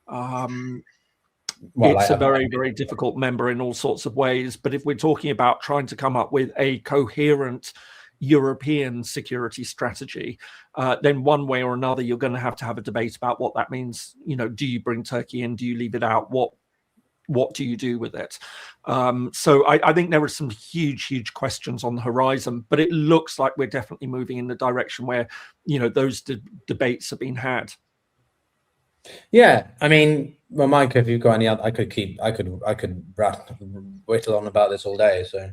It's a very difficult member in all sorts of ways. But if we're talking about trying to come up with a coherent European security strategy, then one way or another, you're going to have a debate about what that means. You know, do you bring Turkey in? Do you leave it out? What do you do with it? So I think there are some huge questions on the horizon, but it looks like we're definitely moving in the direction where, you know, those debates have been had. Yeah, I mean, well, Mike, if you've got any other, I could whittle on about this all day. So,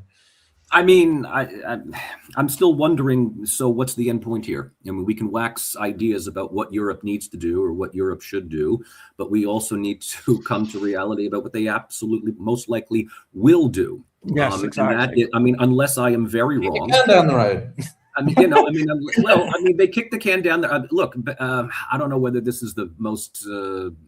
I mean, I'm still wondering, so what's the end point here? I mean, we can wax ideas about what Europe needs to do or what Europe should do, but we also need to come to reality about what they absolutely most likely will do. Yes, exactly. And that is, I mean, unless I am very wrong. Down the road. I mean, you know, I mean, they kicked the can down there. Look, I don't know whether this is the most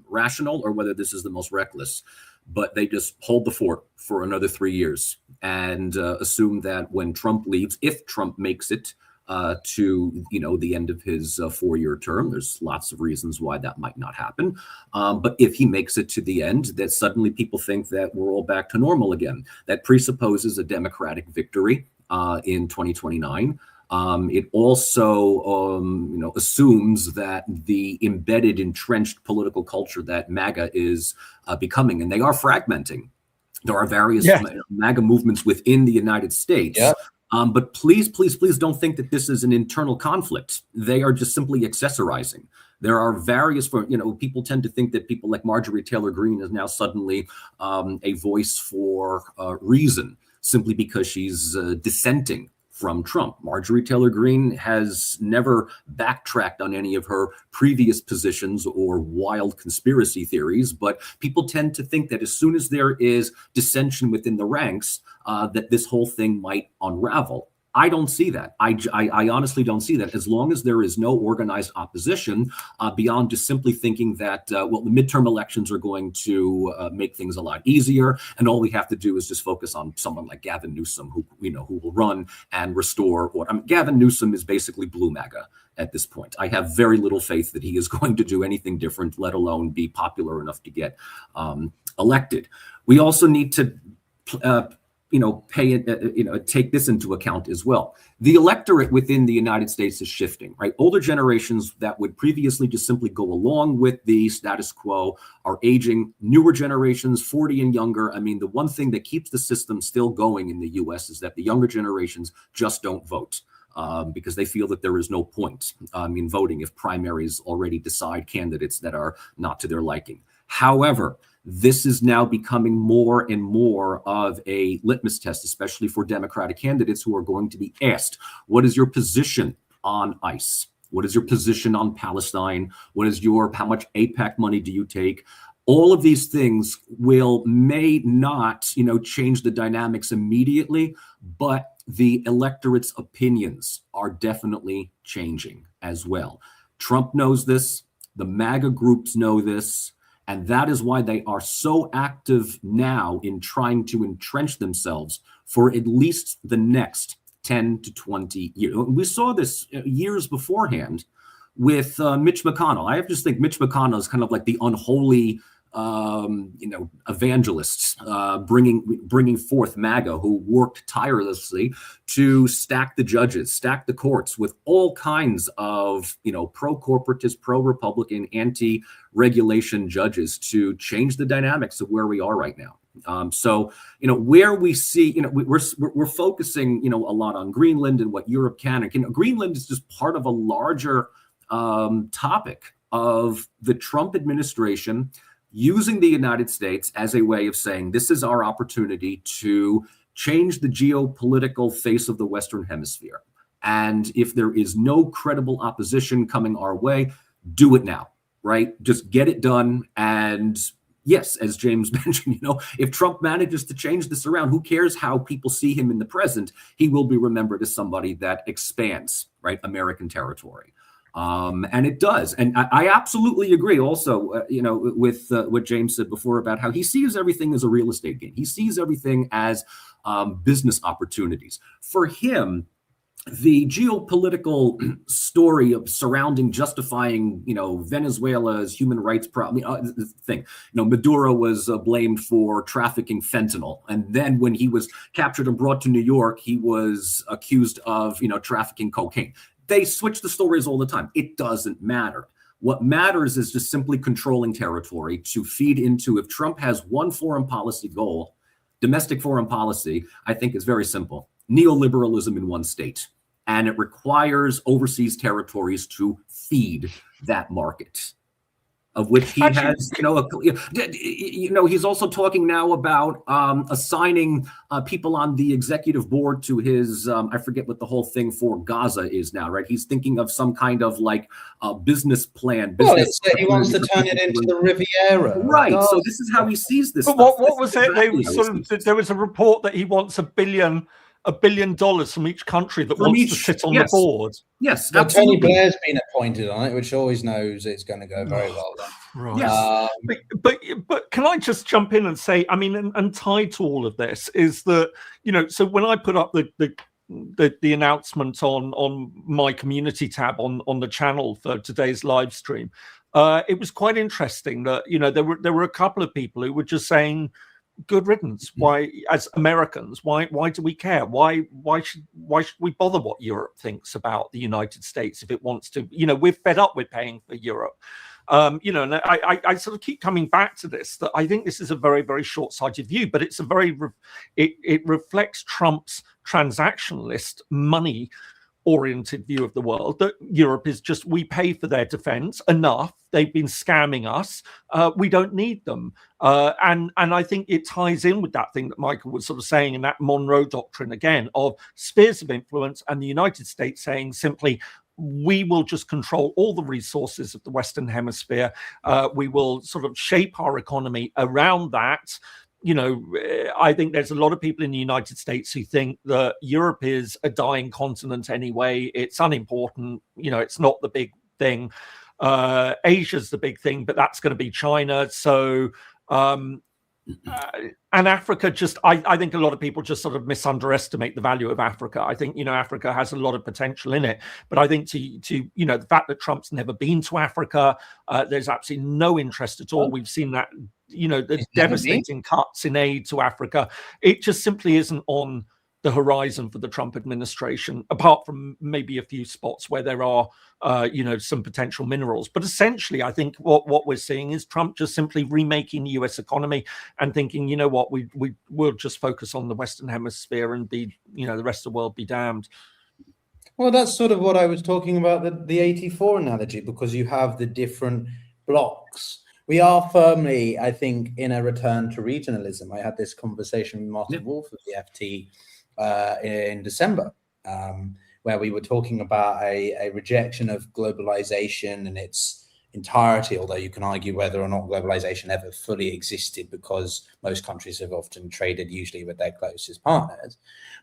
rational or whether this is the most reckless, but they just hold the fort for another 3 years and assume that when Trump leaves, if Trump makes it to, you know, the end of his 4-year term, there's lots of reasons why that might not happen. But if he makes it to the end, that suddenly people think that we're all back to normal again. That presupposes a Democratic victory in 2029. It also, you know, assumes that the embedded, entrenched political culture that MAGA is becoming, and they are fragmenting. There are various MAGA movements within the United States. Yeah. But please don't think that this is an internal conflict. They are just simply accessorizing. There are various, you know, people tend to think that people like Marjorie Taylor Greene is now suddenly a voice for reason, simply because she's dissenting from Trump. Marjorie Taylor Greene has never backtracked on any of her previous positions or wild conspiracy theories, but people tend to think that as soon as there is dissension within the ranks, that this whole thing might unravel. I don't see that. I honestly don't see that. As long as there is no organized opposition beyond just simply thinking that, well, the midterm elections are going to make things a lot easier, and all we have to do is just focus on someone like Gavin Newsom, who will run and restore. Gavin Newsom is basically blue MAGA at this point. I have very little faith that he is going to do anything different, let alone be popular enough to get elected. We also need to take this into account as well. The electorate within the United States is shifting, right? Older generations that would previously just simply go along with the status quo are aging. Newer generations, 40 and younger. I mean, the one thing that keeps the system still going in the US is that the younger generations just don't vote. Because they feel that there is no point in voting if primaries already decide candidates that are not to their liking. However, this is now becoming more and more of a litmus test, especially for Democratic candidates who are going to be asked, what is your position on ICE? What is your position on Palestine? How much AIPAC money do you take? All of these things may not, change the dynamics immediately, but the electorate's opinions are definitely changing as well. Trump knows this. The MAGA groups know this. And that is why they are so active now in trying to entrench themselves for at least the next 10 to 20 years. We saw this years beforehand with Mitch McConnell. I just think Mitch McConnell is kind of like the unholy evangelists bringing forth MAGA, who worked tirelessly to stack the judges, stack the courts with all kinds of, pro-corporatist, pro-Republican, anti-regulation judges to change the dynamics of where we are right now. So, where we see, we're focusing, a lot on Greenland and what Europe can. And, Greenland is just part of a larger topic of the Trump administration using the United States as a way of saying, this is our opportunity to change the geopolitical face of the Western Hemisphere. And if there is no credible opposition coming our way, do it now, right? Just get it done. And yes, as James mentioned, if Trump manages to change this around, who cares how people see him in the present? He will be remembered as somebody that expands, right, American territory. And it does. And I absolutely agree also, with what James said before about how he sees everything as a real estate game. He sees everything as business opportunities. For him, the geopolitical story of justifying, Venezuela's human rights problem thing. Maduro was blamed for trafficking fentanyl. And then when he was captured and brought to New York, he was accused of, trafficking cocaine. They switch the stories all the time. It doesn't matter. What matters is just simply controlling territory to feed into. If Trump has one foreign policy goal, domestic foreign policy, I think is very simple. Neoliberalism in one state. And it requires overseas territories to feed that market, of which he has, he's also talking now about assigning people on the executive board to his, I forget what the whole thing for Gaza is now, right? He's thinking of some kind of business plan. He wants to turn it into the Riviera. Right. So this is how he sees this. But what was it? There was a report that he wants $1 billion from each country that wants to sit on the board. Yes, well, Tony Blair's been appointed on it, which always knows it's going to go very well. Right. Yes. But can I just jump in and say, and tied to all of this is that, so when I put up the announcement on my community tab on the channel for today's live stream, it was quite interesting that, there were a couple of people who were just saying, good riddance. Why, as Americans, why do we care? Why should we bother what Europe thinks about the United States if it wants to? We're fed up with paying for Europe. And I sort of keep coming back to this, that I think this is a very, very short-sighted view, but it's it reflects Trump's transactionalist money oriented view of the world, that Europe is just, we pay for their defense enough. They've been scamming us. We don't need them. And I think it ties in with that thing that Michael was sort of saying in that Monroe Doctrine again of spheres of influence, and the United States saying simply, we will just control all the resources of the Western Hemisphere. We will sort of shape our economy around that. I think there's a lot of people in the United States who think that Europe is a dying continent anyway. It's unimportant. It's not the big thing. Asia's the big thing, but that's going to be China. So, and Africa I think a lot of people just sort of misunderestimate the value of Africa. I think, Africa has a lot of potential in it, but I think to the fact that Trump's never been to Africa, there's absolutely no interest at all. We've seen that the devastating cuts in aid to Africa. It just simply isn't on the horizon for the Trump administration, apart from maybe a few spots where there are, some potential minerals. But essentially, I think what we're seeing is Trump just simply remaking the US economy and thinking, you know what, we'll just focus on the Western Hemisphere and be, the rest of the world be damned. Well, that's sort of what I was talking about, the 84 analogy, because you have the different blocks. We are firmly, I think, in a return to regionalism. I had this conversation with Martin Wolf of the FT in December, where we were talking about a rejection of globalization in its entirety, although you can argue whether or not globalization ever fully existed, because most countries have often traded usually with their closest partners,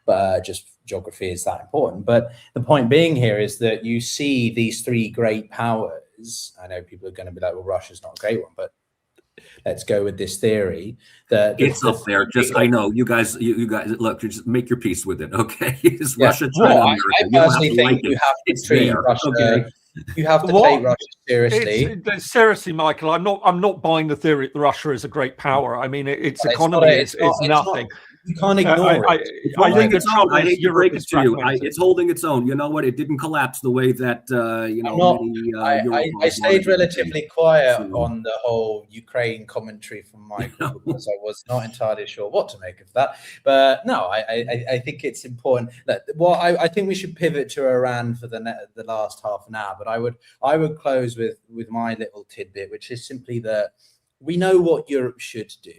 but just geography is that important. But the point being here is that you see these three great powers. I know people are going to be like, well, Russia's not a great one, but let's go with this theory that it's up there. Just I know you guys look, just make your peace with it, okay? Is Russia Well, China America? I personally think you have to treat Russia. Okay. You have to take Russia seriously. Seriously, Michael, I'm not buying the theory that Russia is a great power. I mean, its economy is nothing. You can't ignore it. I think I hate to break it to you. It's holding its own. You know what? It didn't collapse the way that I stayed relatively quiet on the whole Ukraine commentary from Michael because I was not entirely sure what to make of that. But no, I think it's important. Well, I think we should pivot to Iran for the last half an hour. But I would close with my little tidbit, which is simply that we know what Europe should do.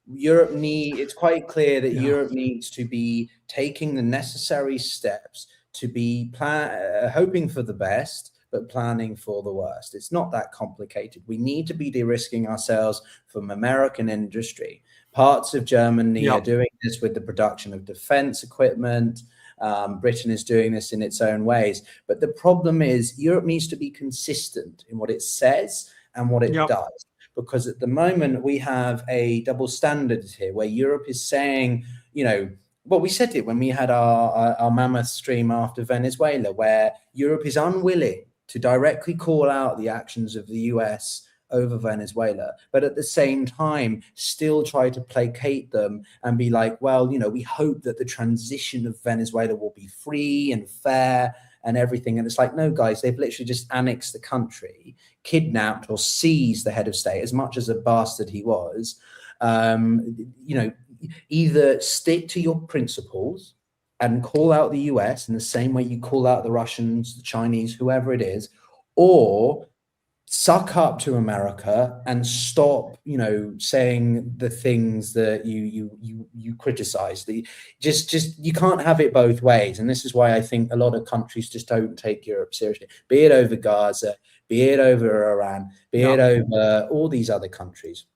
It's quite clear that Europe needs to be taking the necessary steps to be hoping for the best, but planning for the worst. It's not that complicated. We need to be de-risking ourselves from American industry. Parts of Germany are doing this with the production of defense equipment. Britain is doing this in its own ways. But the problem is Europe needs to be consistent in what it says and what it does. Because at the moment we have a double standard here where Europe is saying, we said it when we had our mammoth stream after Venezuela, where Europe is unwilling to directly call out the actions of the US over Venezuela, but at the same time still try to placate them and be like, well, we hope that the transition of Venezuela will be free and fair and everything. And it's like, no, guys, they've literally just annexed the country, kidnapped or seized the head of state, as much as a bastard he was. Either stick to your principles and call out the US in the same way you call out the Russians, the Chinese, whoever it is, or suck up to America and stop, saying the things that you criticize. You can't have it both ways. And this is why I think a lot of countries just don't take Europe seriously, be it over Gaza, be it over Iran, be it over all these other countries.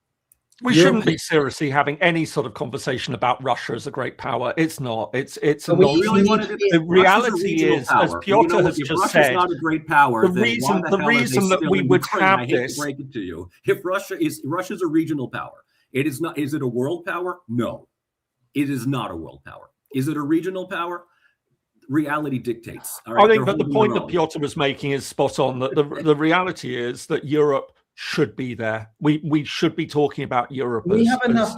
We shouldn't be seriously having any sort of conversation about Russia as a great power. It's not. It's not. The reality is, as Pyotr has just said, not a great power. The reason that we would have this. To break it to you, if Russia's a regional power, it is not. Is it a world power? No, it is not a world power. Is it a regional power? Reality dictates. All right, I think that the point that Pyotr was making is spot on. That the reality is that Europe should be there. We should be talking about Europe as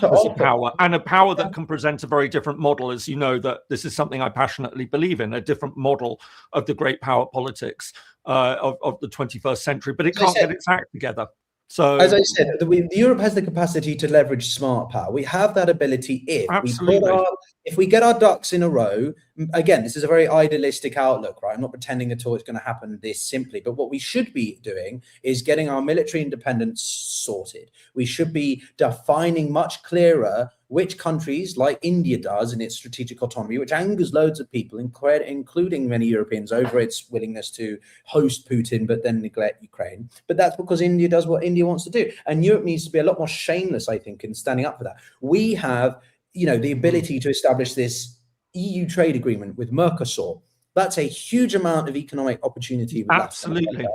a power, and a power that can present a very different model. As you know, that this is something I passionately believe in, a different model of the great power politics of the 21st century, but it can't get its act together. So, as I said, Europe has the capacity to leverage smart power. We have that ability if we get our ducks in a row. Again, this is a very idealistic outlook, right? I'm not pretending at all it's going to happen this simply. But what we should be doing is getting our military independence sorted. We should be defining much clearer which countries, like India does in its strategic autonomy, which angers loads of people, including many Europeans, over its willingness to host Putin, but then neglect Ukraine. But that's because India does what India wants to do. And Europe needs to be a lot more shameless, I think, in standing up for that. We have, the ability to establish this EU trade agreement with Mercosur. That's a huge amount of economic opportunity. Absolutely.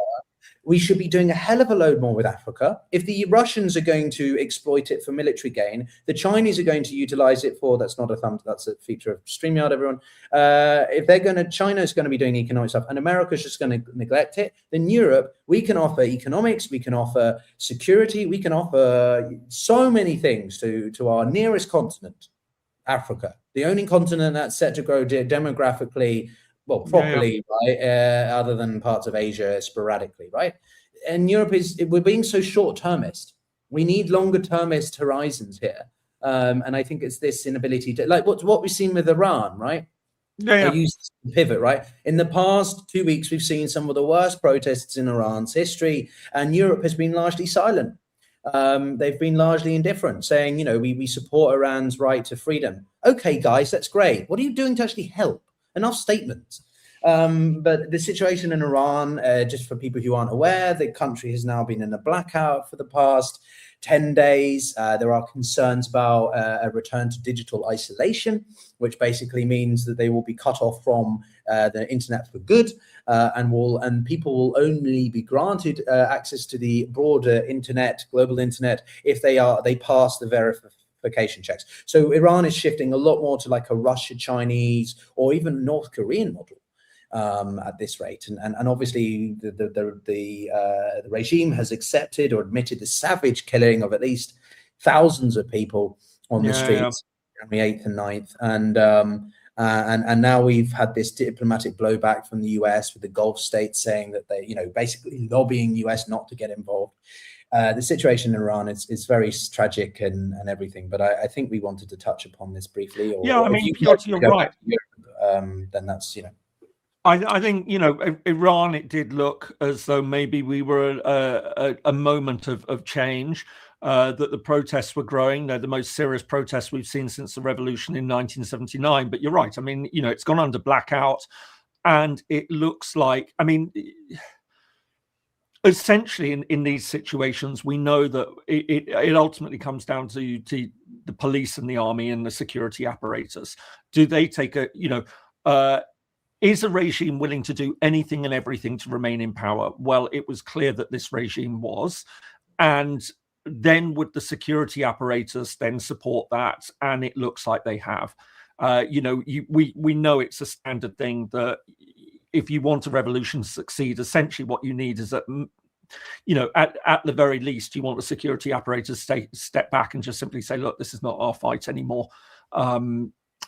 We should be doing a hell of a load more with Africa. If the Russians are going to exploit it for military gain, the Chinese are going to utilize it for, that's a feature of StreamYard, everyone. If China's going to be doing economic stuff and America's just going to neglect it, then Europe, we can offer economics, we can offer security, we can offer so many things to our nearest continent, Africa, the only continent that's set to grow demographically, well, properly, right? Other than parts of Asia sporadically, right? And Europe we're being so short-termist. We need longer-termist horizons here. And I think it's this inability to, like what we've seen with Iran, right? I used to pivot, right? In the past 2 weeks, we've seen some of the worst protests in Iran's history, and Europe has been largely silent. They've been largely indifferent, saying, we support Iran's right to freedom. Okay, guys, that's great. What are you doing to actually help? Enough statements. But the situation in Iran, just for people who aren't aware, the country has now been in a blackout for the past 10 days. There are concerns about a return to digital isolation, which basically means that they will be cut off from the internet for good, and people will only be granted access to the broader internet, global internet, if they pass the verification checks. So Iran is shifting a lot more to like a Russia, Chinese, or even North Korean model at this rate. And obviously the regime has accepted or admitted the savage killing of at least thousands of people on the streets on the 8th and 9th. And now we've had this diplomatic blowback from the US with the Gulf states saying that they, basically lobbying US not to get involved. The situation in Iran is very tragic and everything, but I think we wanted to touch upon this briefly. Pyotr, you're right. Then that's, I think, Iran, it did look as though maybe we were a moment of change, that the protests were growing. They're the most serious protests we've seen since the revolution in 1979. But you're right. I mean, it's gone under blackout, and it looks like, essentially in these situations, we know that it ultimately comes down to the police and the army and the security apparatus. Do they take is a regime willing to do anything and everything to remain in power? Well, it was clear that this regime was. And then would the security apparatus then support that? And it looks like they have. We know it's a standard thing that if you want a revolution to succeed, essentially what you need is that, at the very least, you want the security apparatus to step back and just simply say, look, this is not our fight anymore.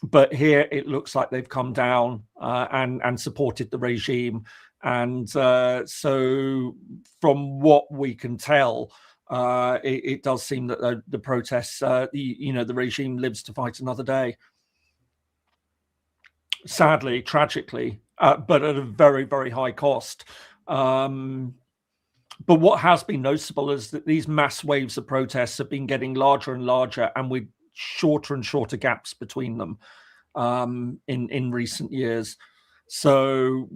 But here it looks like they've come down and supported the regime. And so from what we can tell, it does seem that the protests, the regime lives to fight another day. Sadly, tragically, but at a very, very high cost. But what has been noticeable is that these mass waves of protests have been getting larger and larger, and with shorter and shorter gaps between them in recent years. So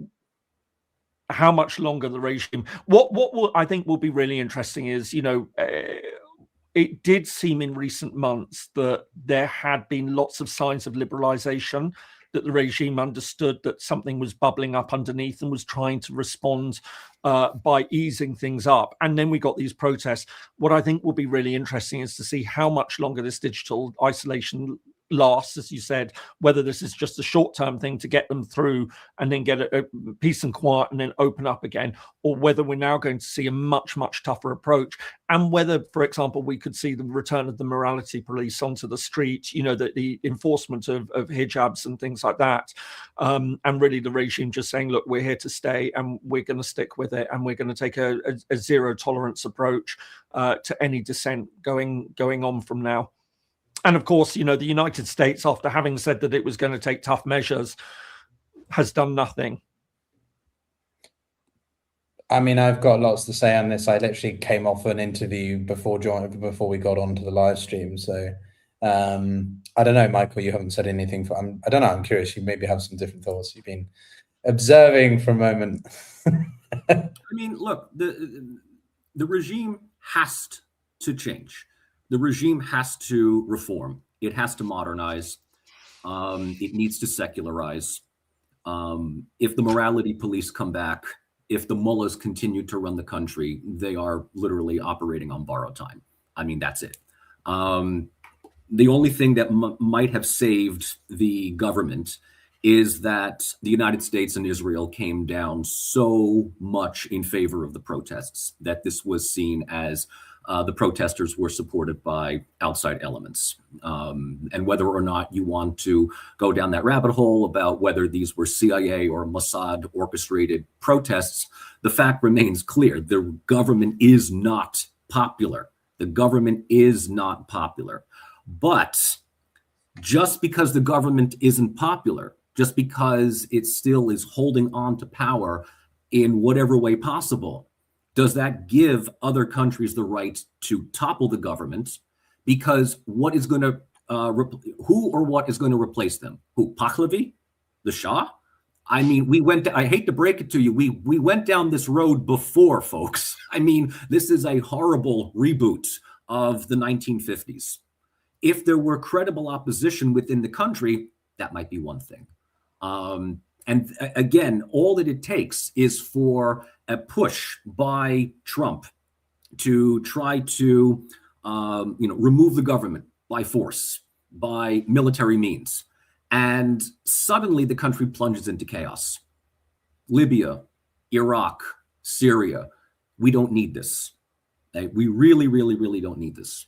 how much longer the regime, what will, I think will be really interesting is, it did seem in recent months that there had been lots of signs of liberalization, that the regime understood that something was bubbling up underneath and was trying to respond by easing things up. And then we got these protests. What I think will be really interesting is to see how much longer this digital isolation lasts, as you said, whether this is just a short-term thing to get them through and then get a peace and quiet and then open up again, or whether we're now going to see a much, much tougher approach, and whether, for example, we could see the return of the morality police onto the street, the enforcement of hijabs and things like that, and really the regime just saying, look, we're here to stay and we're going to stick with it, and we're going to take a zero tolerance approach to any dissent going on from now. And of course, the United States, after having said that it was going to take tough measures, has done nothing. I've got lots to say on this. I literally came off an interview before we got onto the live stream. So I don't know, Michael, you haven't said anything. I don't know. I'm curious. You maybe have some different thoughts. You've been observing for a moment. Look, the regime has to change. The regime has to reform. It has to modernize. It needs to secularize. If the morality police come back, if the mullahs continue to run the country, they are literally operating on borrowed time. I mean, that's it. The only thing that might have saved the government is that the United States and Israel came down so much in favor of the protests that this was seen as the protesters were supported by outside elements. And whether or not you want to go down that rabbit hole about whether these were CIA or Mossad orchestrated protests, the fact remains clear. The government is not popular. The government is not popular. But just because the government isn't popular, just because it still is holding on to power in whatever way possible, does that give other countries the right to topple the government? Because what is going to, who or what is going to replace them? Who? Pahlavi? The Shah? I mean, I hate to break it to you, we went down this road before, folks. I mean, this is a horrible reboot of the 1950s. If there were credible opposition within the country, that might be one thing. And again, all that it takes is for a push by Trump to try to, remove the government by force, by military means. And suddenly the country plunges into chaos. Libya, Iraq, Syria, we don't need this. We really, really, really don't need this.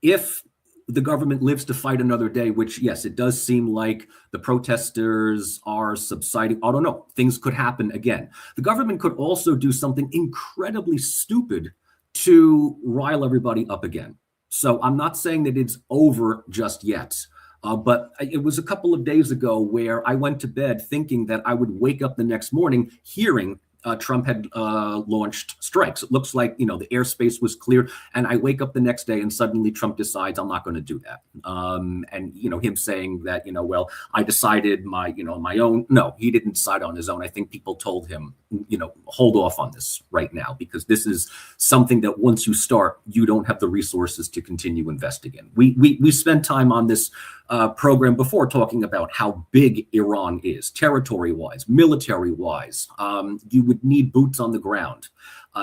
If the government lives to fight another day, which, yes, it does seem like the protesters are subsiding. I don't know. Things could happen again. The government could also do something incredibly stupid to rile everybody up again. So I'm not saying that it's over just yet. But it was a couple of days ago where I went to bed thinking that I would wake up the next morning hearing Trump had launched strikes. It looks like, the airspace was clear. And I wake up the next day and suddenly Trump decides I'm not going to do that. And, him saying that, well, I decided my own. No, he didn't decide on his own. I think people told him, hold off on this right now, because this is something that once you start, you don't have the resources to continue investing in. We spent time on this program before talking about how big Iran is, territory-wise, military-wise. You would need boots on the ground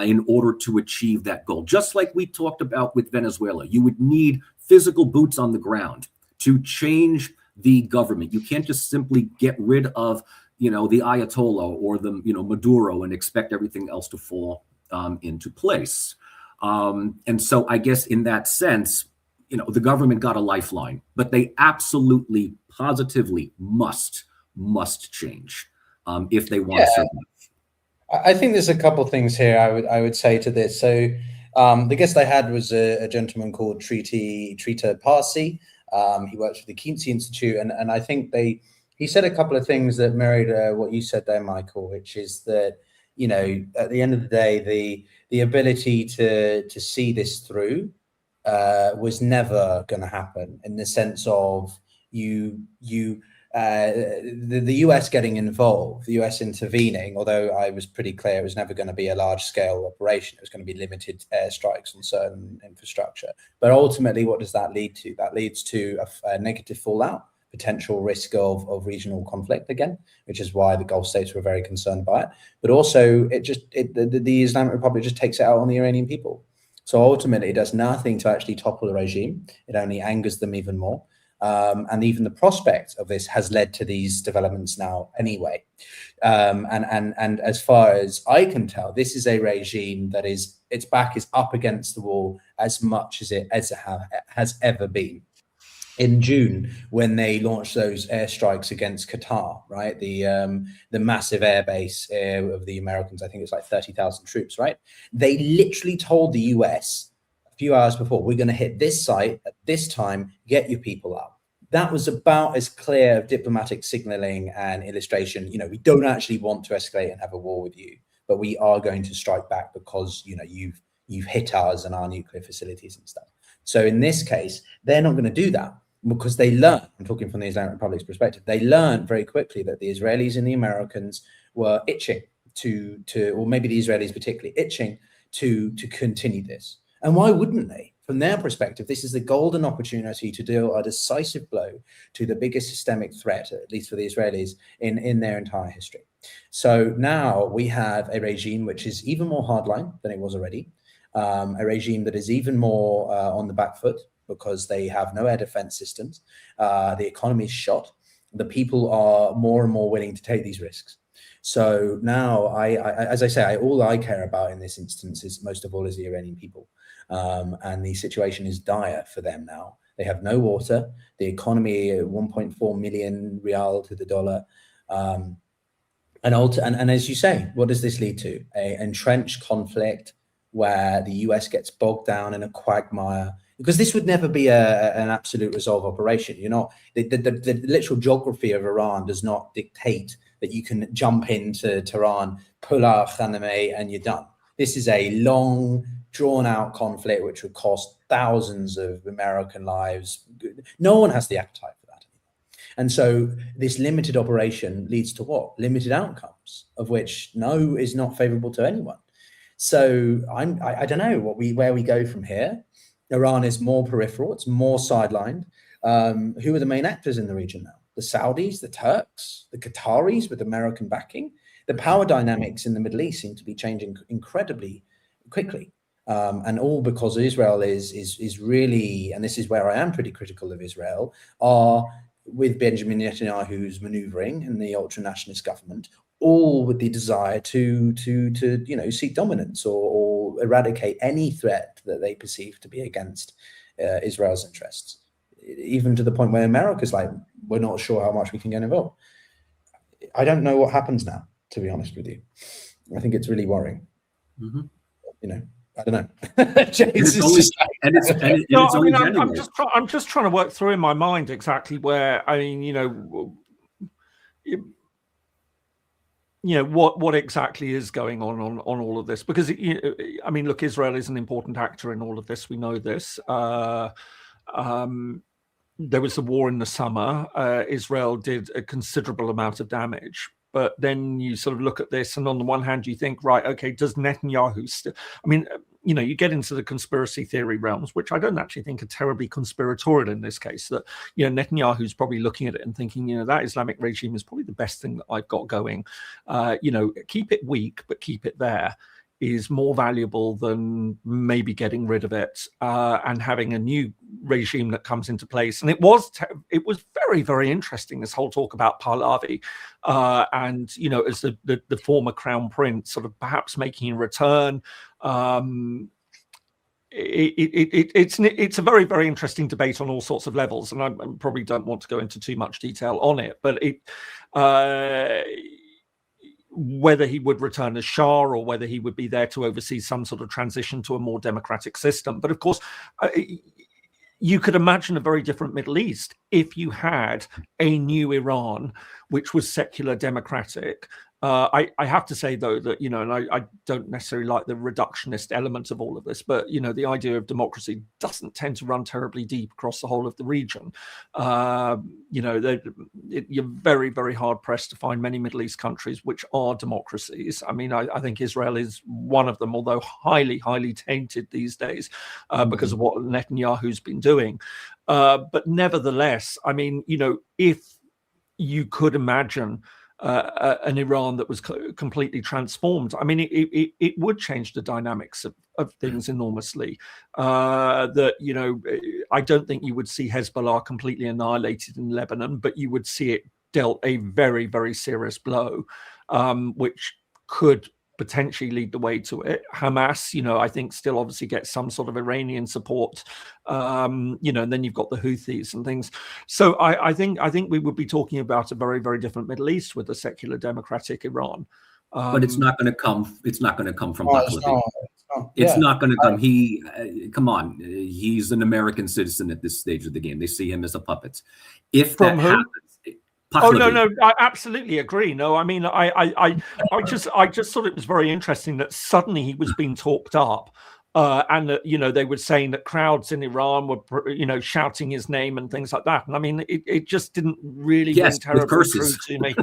in order to achieve that goal. Just like we talked about with Venezuela, you would need physical boots on the ground to change the government. You can't just simply get rid of, the Ayatollah or the, Maduro and expect everything else to fall into place. And so I guess in that sense, the government got a lifeline, but they absolutely, positively must change if they want to survive. I think there's a couple of things here I would say to this. So the guest I had was a gentleman called Trita Parsi. He works for the Kinsey Institute, and I think he said a couple of things that mirrored what you said there, Michael, which is that, at the end of the day, the ability to see this through was never going to happen, in the sense of the US getting involved, the US intervening, although I was pretty clear it was never going to be a large scale operation. It was going to be limited airstrikes on certain infrastructure. But ultimately, what does that lead to? That leads to a negative fallout, potential risk of regional conflict again, which is why the Gulf states were very concerned by it. But also, the Islamic Republic just takes it out on the Iranian people. So ultimately, it does nothing to actually topple the regime. It only angers them even more. And even the prospect of this has led to these developments now anyway. And as far as I can tell, this is a regime that its back is up against the wall as much as it has ever been. In June, when they launched those airstrikes against Qatar, right, the massive airbase of the Americans, I think it's like 30,000 troops, right? They literally told the US a few hours before, we're going to hit this site at this time, get your people out. That was about as clear of diplomatic signaling and illustration. We don't actually want to escalate and have a war with you, but we are going to strike back because, you've hit ours and our nuclear facilities and stuff. So in this case, they're not going to do that, because they learned, I'm talking from the Islamic Republic's perspective, they learned very quickly that the Israelis and the Americans were itching or maybe the Israelis particularly itching to continue this. And why wouldn't they? From their perspective, this is the golden opportunity to deal a decisive blow to the biggest systemic threat, at least for the Israelis, in their entire history. So now we have a regime which is even more hardline than it was already, a regime that is even more on the back foot because they have no air defense systems. The economy is shot. The people are more and more willing to take these risks. So now, as I say, all I care about in this instance is most of all is the Iranian people. And the situation is dire for them now. They have no water. The economy, 1.4 million rial to the dollar. And as you say, what does this lead to? An entrenched conflict where the US gets bogged down in a quagmire, because this would never be an absolute resolve operation. You're not, the literal geography of Iran does not dictate that you can jump into Tehran, pull out Khamenei, and you're done. This is a long, drawn-out conflict which would cost thousands of American lives. No one has the appetite for that. And so this limited operation leads to what? Limited outcomes, of which no is not favorable to anyone. So I don't know where we go from here. Iran is more peripheral, it's more sidelined. Who are the main actors in the region now? The Saudis, the Turks, the Qataris with American backing. The power dynamics in the Middle East seem to be changing incredibly quickly. And all because Israel is really, and this is where I am pretty critical of Israel, are with Benjamin Netanyahu's maneuvering and the ultra-nationalist government, all with the desire to seek dominance or eradicate any threat that they perceive to be against Israel's interests, even to the point where America's like, we're not sure how much we can get involved. I don't know what happens now, to be honest with you. I think it's really worrying. Mm-hmm. I don't know. I'm just trying to work through in my mind exactly where, what exactly is going on all of this, because look, Israel is an important actor in all of this. We know this. There was a war in the summer. Israel did a considerable amount of damage. But then you sort of look at this, and on the one hand, you think, right, okay, does Netanyahu still? You get into the conspiracy theory realms, which I don't actually think are terribly conspiratorial in this case. That Netanyahu's probably looking at it and thinking, that Islamic regime is probably the best thing that I've got going. Keep it weak, but keep it there is more valuable than maybe getting rid of it and having a new regime that comes into place. And it was very, very interesting, this whole talk about Pahlavi and as the former crown prince sort of perhaps making a return. It's a very, very interesting debate on all sorts of levels, and I probably don't want to go into too much detail on it, but whether he would return as Shah or whether he would be there to oversee some sort of transition to a more democratic system. But of course, you could imagine a very different Middle East if you had a new Iran, which was secular democratic. I have to say, though, that, and I don't necessarily like the reductionist element of all of this, but, the idea of democracy doesn't tend to run terribly deep across the whole of the region. You're very, very hard pressed to find many Middle East countries which are democracies. I think Israel is one of them, although highly, highly tainted these days because of what Netanyahu's been doing. But nevertheless, if you could imagine an Iran that was completely transformed, it would change the dynamics of things enormously. I don't think you would see Hezbollah completely annihilated in Lebanon, but you would see it dealt a very, very serious blow, which could potentially lead the way to it. Hamas, I think still obviously gets some sort of Iranian support, and then you've got the Houthis and things. So I think we would be talking about a very, very different Middle East with a secular democratic Iran. But it's not going to come. It's not going to come from Pahlavi. It's not going to come. Come on. He's an American citizen at this stage of the game. They see him as a puppet. If that happens. Pahlavi. Oh no, I absolutely agree. No, I just thought it was very interesting that suddenly he was being talked up, and that they were saying that crowds in Iran were shouting his name and things like that. And it just didn't really ring terribly true to me.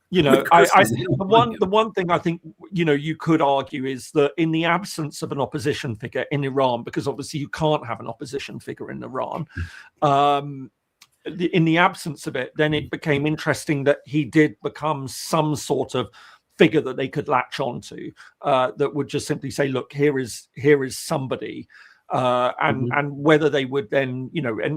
The one thing I think you could argue is that in the absence of an opposition figure in Iran, because obviously you can't have an opposition figure in Iran. in the absence of it, then it became interesting that he did become some sort of figure that they could latch onto, that would just simply say, look, here is somebody, and whether they would then,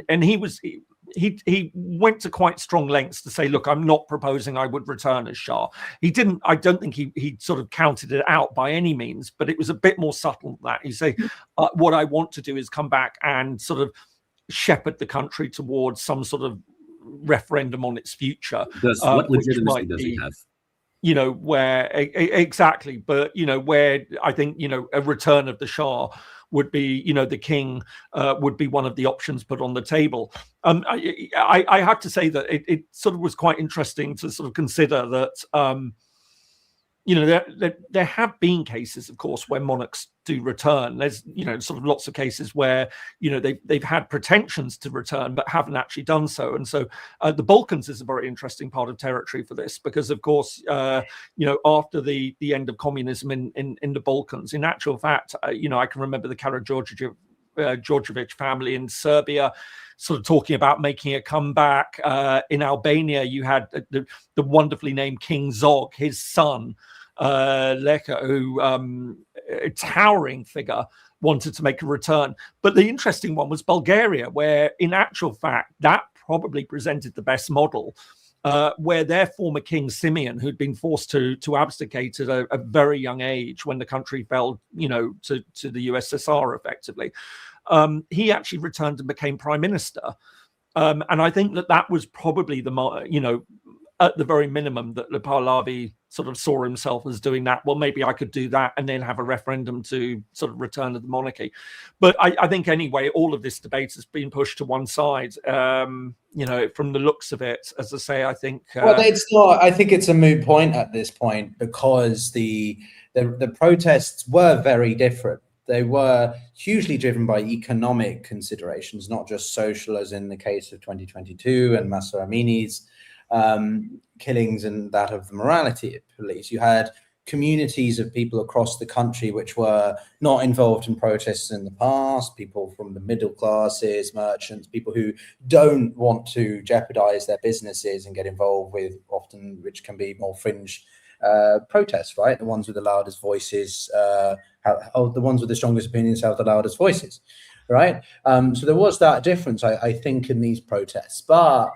and he went to quite strong lengths to say, look, I'm not proposing I would return as Shah. I don't think he sort of counted it out by any means, but it was a bit more subtle than that. He say, what I want to do is come back and sort of shepherd the country towards some sort of referendum on its future. What legitimacy does he have? Where exactly, but where I think a return of the Shah would be, the king would be one of the options put on the table. I have to say that it sort of was quite interesting to sort of consider that there have been cases, of course, where monarchs do return. There's sort of lots of cases where they've had pretensions to return but haven't actually done so. And so the Balkans is a very interesting part of territory for this, because of course after the end of communism in the Balkans, in actual fact, I can remember the Karađorđević family in Serbia sort of talking about making a comeback. In Albania, you had the wonderfully named King Zog, his son, Leka, who a towering figure, wanted to make a return. But the interesting one was Bulgaria, where in actual fact that probably presented the best model, where their former king Simeon, who'd been forced to abdicate at a very young age when the country fell to the USSR effectively, he actually returned and became prime minister. And I think that was probably at the very minimum, that Pahlavi sort of saw himself as doing that. Well, maybe I could do that and then have a referendum to sort of return to the monarchy. But I think anyway, all of this debate has been pushed to one side. From the looks of it, as I say, I think. Well, it's not. I think it's a moot point at this point, because the protests were very different. They were hugely driven by economic considerations, not just social, as in the case of 2022 and Mahsa Amini's killings and that of the morality police. You had communities of people across the country which were not involved in protests in the past, people from the middle classes, merchants, people who don't want to jeopardize their businesses and get involved with often, which can be more fringe protests, right? The ones with the loudest voices, the ones with the strongest opinions have the loudest voices, right? So there was that difference, I think, in these protests. But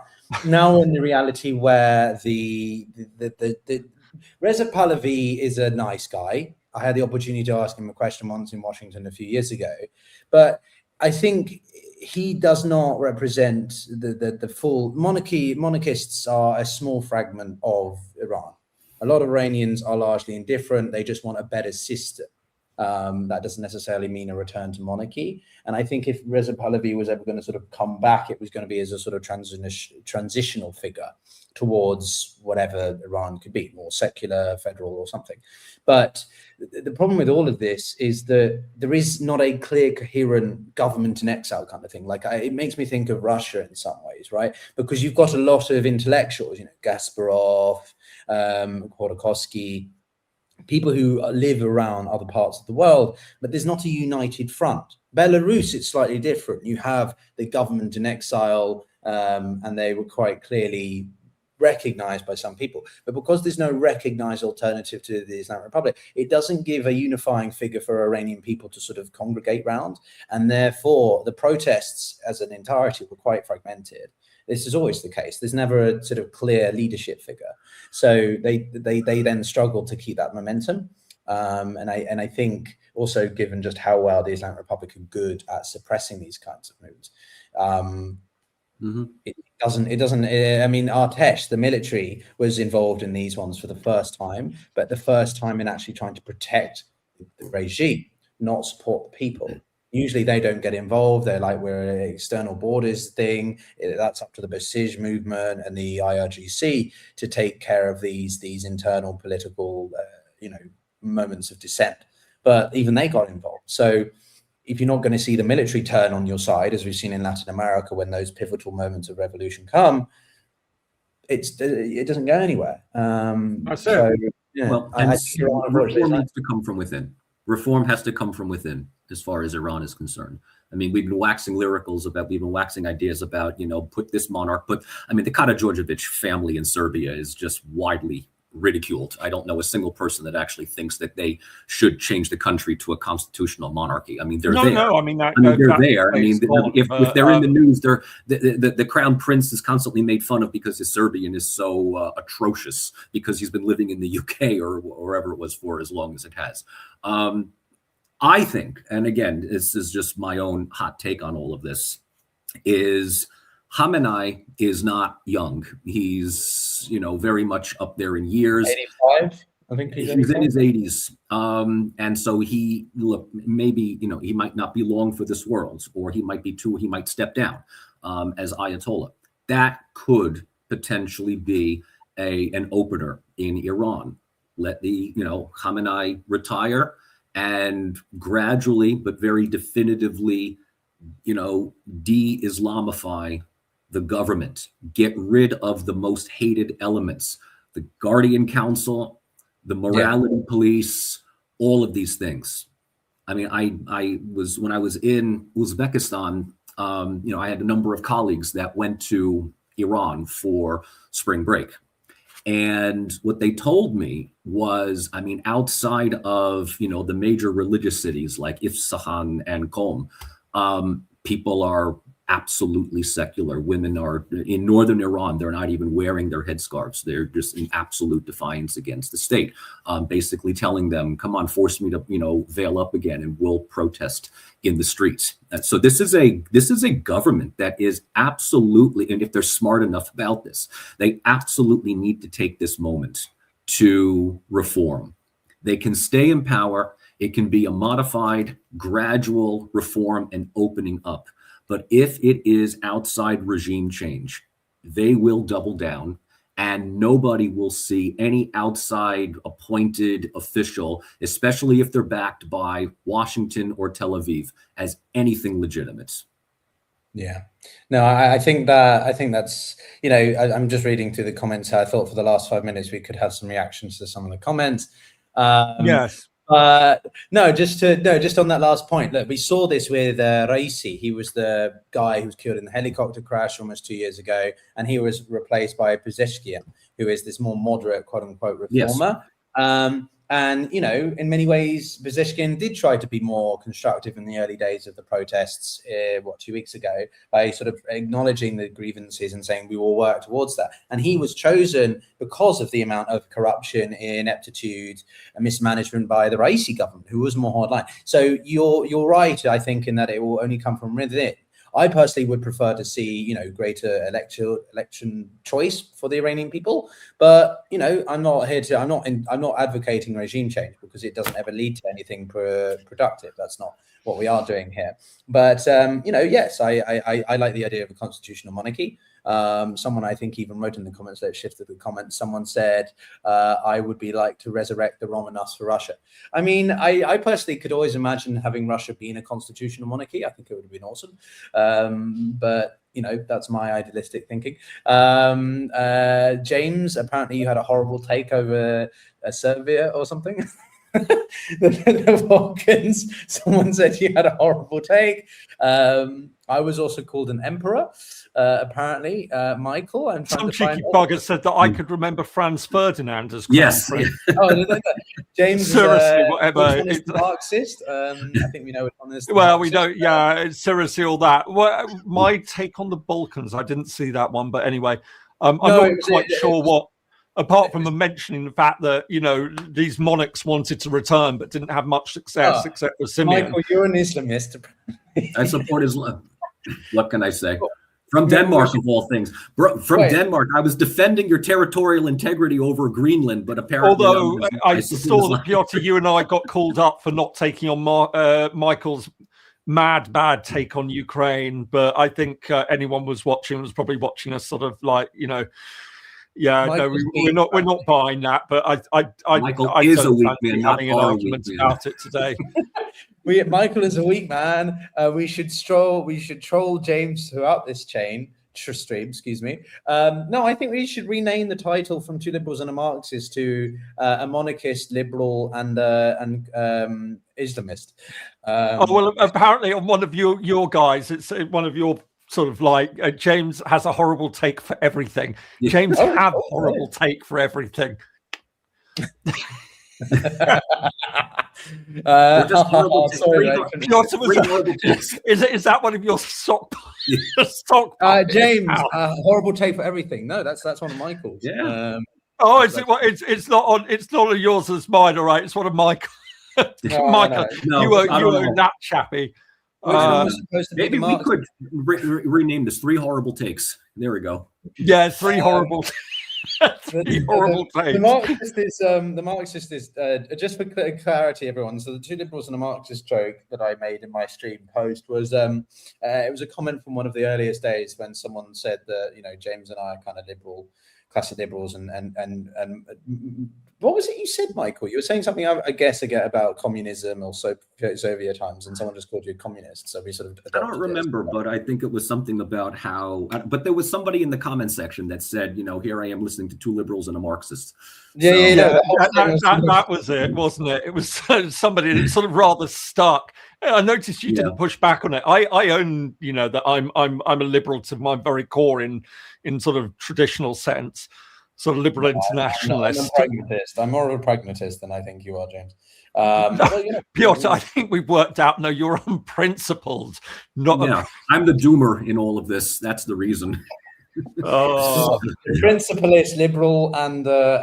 now in the reality where the Reza Pahlavi is a nice guy. I had the opportunity to ask him a question once in Washington a few years ago, but I think he does not represent the full monarchy. Monarchists are a small fragment of Iran. A lot of Iranians are largely indifferent. They just want a better system. That doesn't necessarily mean a return to monarchy. And I think if Reza Pahlavi was ever going to sort of come back, it was going to be as a sort of transitional figure towards whatever Iran could be, more secular, federal or something. But the problem with all of this is that there is not a clear, coherent government in exile kind of thing. Like it makes me think of Russia in some ways, right? Because you've got a lot of intellectuals, Gasparov, Khodorkovsky, people who live around other parts of the world, but there's not a united front. Belarus, it's slightly different. You have the government in exile, and they were quite clearly recognized by some people. But because there's no recognized alternative to the Islamic Republic, it doesn't give a unifying figure for Iranian people to sort of congregate round. And therefore, the protests as an entirety were quite fragmented. This is always the case. There's never a sort of clear leadership figure. So they then struggle to keep that momentum. And I think also, given just how well the Islamic Republic are good at suppressing these kinds of moves, it doesn't. I mean, Artesh, the military, was involved in these ones for the first time, but the first time in actually trying to protect the regime, not support the people. Usually they don't get involved. They're like, we're an external borders thing. That's up to the Basij movement and the IRGC to take care of these internal political, moments of dissent. But even they got involved. So if you're not going to see the military turn on your side, as we've seen in Latin America, when those pivotal moments of revolution come, it doesn't go anywhere. Well, reform needs to come from within. Reform has to come from within. as far as Iran is concerned. I mean, we've been waxing ideas about, put this monarch, the Karađorđević family in Serbia is just widely ridiculed. I don't know a single person that actually thinks that they should change the country to a constitutional monarchy. I mean, they're there. No, they're there. I mean, if they're in the news, the crown prince is constantly made fun of because his Serbian is so atrocious because he's been living in the UK or wherever it was for as long as it has. I think, and again, this is just my own hot take on all of this, is Khamenei is not young. He's, very much up there in years. 85, I think he's in his 80s. And so maybe, he might not be long for this world, or he might step down as Ayatollah. That could potentially be an opener in Iran. Let the, Khamenei retire and gradually, but very definitively, de-Islamify the government, get rid of the most hated elements, the Guardian Council, the morality police, all of these things. I mean, when I was in Uzbekistan, I had a number of colleagues that went to Iran for spring break. And what they told me was, outside of, the major religious cities like Isfahan and Qom, people are absolutely secular. Women are in northern Iran. They're not even wearing their headscarves. They're just in absolute defiance against the state, basically telling them, come on, force me to, veil up again and we'll protest in the streets. So this is a government that is absolutely, and if they're smart enough about this, they absolutely need to take this moment to reform. They can stay in power. It can be a modified, gradual reform and opening up. But if it is outside regime change, they will double down, and nobody will see any outside appointed official, especially if they're backed by Washington or Tel Aviv, as anything legitimate. Yeah, no, I think that's, I'm just reading through the comments. I thought for the last 5 minutes we could have some reactions to some of the comments. Yes. Just on that last point. Look, we saw this with Raisi. He was the guy who was killed in the helicopter crash almost 2 years ago, and he was replaced by Pezeshkian, who is this more moderate, quote unquote, reformer. Yes. And in many ways, Pezeshkian did try to be more constructive in the early days of the protests, 2 weeks ago, by sort of acknowledging the grievances and saying we will work towards that. And he was chosen because of the amount of corruption, ineptitude, and mismanagement by the Raisi government, who was more hardline. So you're right, I think, in that it will only come from within. I personally would prefer to see, greater election choice for the Iranian people. But, I'm not advocating regime change because it doesn't ever lead to anything productive. That's not what we are doing here. But, yes, I like the idea of a constitutional monarchy. Someone I think even wrote in the comments, let's shift to the comments. Someone said, I would be like to resurrect the Romanovs for Russia. I mean, I personally could always imagine having Russia being a constitutional monarchy. I think it would have been awesome. But, that's my idealistic thinking. James, apparently you had a horrible take over Serbia or something. the Balkans. Someone said you had a horrible take. I was also called an emperor. Apparently, Michael. I'm trying Some to cheeky bugger said that I could remember Franz Ferdinand as crown yes. prince. James seriously, whatever. It's Marxist. I think we know it on this. Well, we don't. Yeah, seriously, all that. Well, my take on the Balkans, I didn't see that one, but anyway, I'm not quite sure what. Apart from mentioning the fact that, these monarchs wanted to return but didn't have much success except for Simeon. Michael, you're an Islamist. I support Islam. What can I say? From Denmark, of all things. Denmark, I was defending your territorial integrity over Greenland, but apparently... Although I saw that, Pyotr, you and I got called up for not taking on Michael's bad take on Ukraine, but I think anyone was probably watching us sort of like, yeah, no, we're not buying that. But Michael I is a don't weak fancy man, having an not argument about it today. Michael is a weak man. We should troll James throughout this chain stream, excuse me. No, I think we should rename the title from Two Liberals and a Marxist to a monarchist, liberal, and Islamist. Well, apparently on one of your guys, it's one of your sort of like James has a horrible take for everything. James have horrible take for everything. Is that one of your stock? James, horrible take for everything. No, that's one of Michael's. Yeah. Is it? It's not on yours as mine. All right, it's one of Michael. Michael, no, you owe that chappy. Maybe we could rename this 3 horrible takes. There we go. Yeah, 3 horrible. Horrible takes. The Marxist is just for clarity, everyone. So the Two Liberals and a Marxist joke that I made in my stream post was it was a comment from one of the earliest days when someone said that James and I are kind of liberal, classic liberals, and what was it you said, Michael? You were saying something, I guess, again about communism or Soviet times, and someone just called you a communist. So we sort of. I don't remember, but I think it was something about how. But there was somebody in the comment section that said, here I am listening to 2 liberals and a Marxist. That was it, wasn't it? It was somebody that sort of rather stuck. I noticed you didn't push back on it. I own, that I'm a liberal to my very core in sort of traditional sense. Sort of liberal internationalist. I'm a pragmatist. I'm more of a pragmatist than I think you are, James. Piotr, I think we've worked out. No, you're unprincipled. I'm the doomer in all of this. That's the reason. Principlist, liberal, and the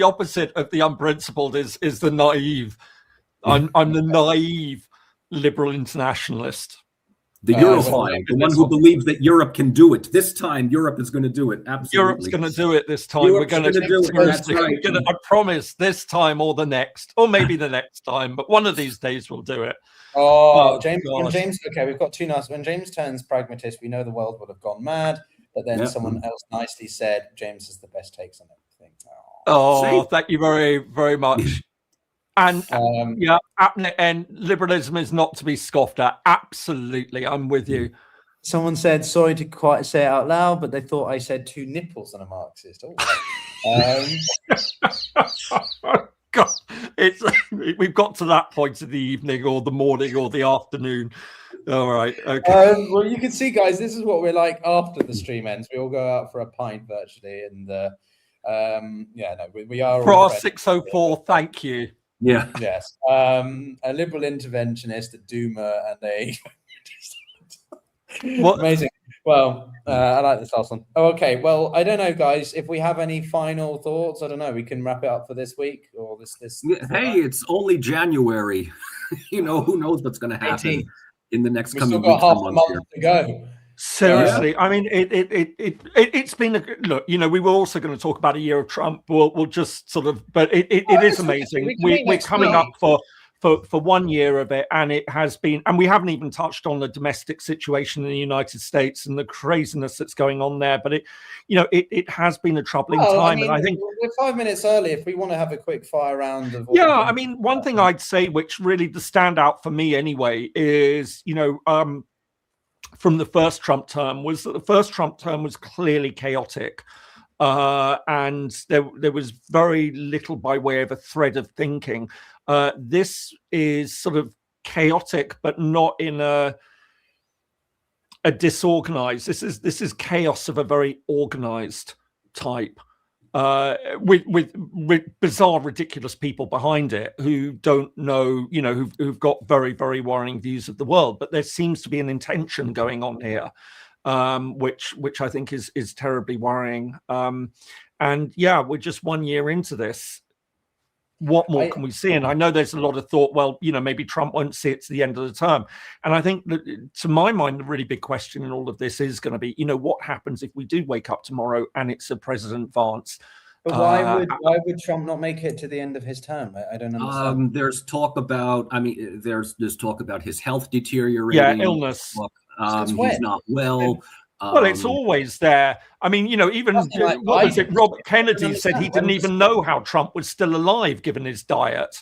opposite of the unprincipled is the naive. I'm the naive liberal internationalist. The Europhile, the one who believes that Europe can do it. This time, Europe is going to do it. Absolutely. Europe's going to do it this time. We're going to do it. That's right. I promise this time or the next, or maybe the next time, but one of these days we'll do it. James. Okay, we've got 2 nice. When James turns pragmatist, we know the world would have gone mad. But then someone else nicely said, James has the best takes on everything. Thank you very, very much. And and liberalism is not to be scoffed at. Absolutely, I'm with you. Someone said, sorry to quite say it out loud, but they thought I said 2 nipples on a Marxist. God, we've got to that point of the evening or the morning or the afternoon. All right. Okay. Well, you can see, guys, this is what we're like after the stream ends. We all go out for a pint virtually, and we are. For our 604, thank you. Yeah. Yes. A liberal interventionist, a doomer, and a amazing. Well, I like this last one. Okay. Well, I don't know, guys. If we have any final thoughts, I don't know. We can wrap it up for this week or this. Hey, it's only January. Who knows what's going to happen in the next coming weeks. Half a month to go. Seriously, I mean, it's been look. We were also going to talk about a year of Trump. We'll just sort of, but it is amazing. We're coming up for 1 year of it, and it has been, and we haven't even touched on the domestic situation in the United States and the craziness that's going on there. But it has been a troubling time, and I think we're 5 minutes early. If we want to have a quick fire round of I mean, one thing I'd say, which really the standout for me anyway, is from the first Trump term was that the first Trump term was clearly chaotic. And there was very little by way of a thread of thinking. This is sort of chaotic, but not in a disorganized. This is chaos of a very organized type, with bizarre, ridiculous people behind it who don't know, who've got very, very worrying views of the world. But there seems to be an intention going on here, which I think is terribly worrying. And we're just 1 year into this. What more can we see? And I know there's a lot of thought, well, maybe Trump won't see it to the end of the term. And I think that, to my mind, the really big question in all of this is going to be, what happens if we do wake up tomorrow and it's a President Vance? But why would Trump not make it to the end of his term? I don't understand. There's talk about, there's talk about his health deteriorating. Yeah, illness. He's not well. Well, it's always there. I mean, even what was it? Robert Kennedy said he didn't even know how Trump was still alive given his diet.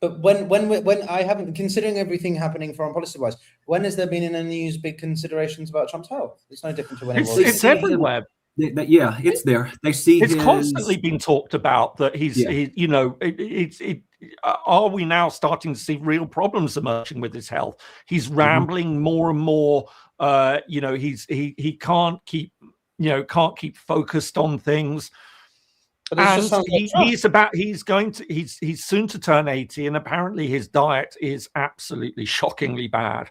But when I haven't, considering everything happening foreign policy wise, when has there been in the news big considerations about Trump's health? It's no different to when it was. It's everywhere. Yeah, it's there. They see it's constantly been talked about that are we now starting to see real problems emerging with his health? He's rambling more and more. He can't keep focused on things. And he's soon to turn 80, and apparently his diet is absolutely shockingly bad.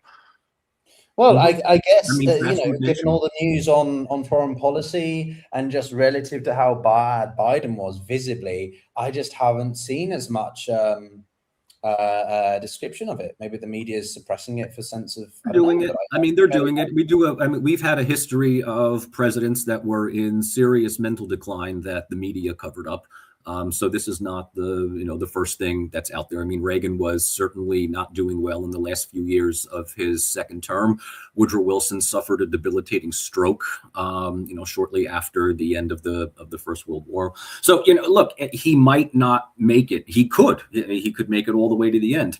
Well, I guess given all the news on foreign policy and just relative to how bad Biden was visibly, I just haven't seen as much description of it. Maybe the media is suppressing it for sense of doing it. They're doing it. We've had a history of presidents that were in serious mental decline that the media covered up. So this is not the first thing that's out there. Reagan was certainly not doing well in the last few years of his second term. Woodrow Wilson suffered a debilitating stroke, shortly after the end of the First World War. So, look, he might not make it. He could make it all the way to the end.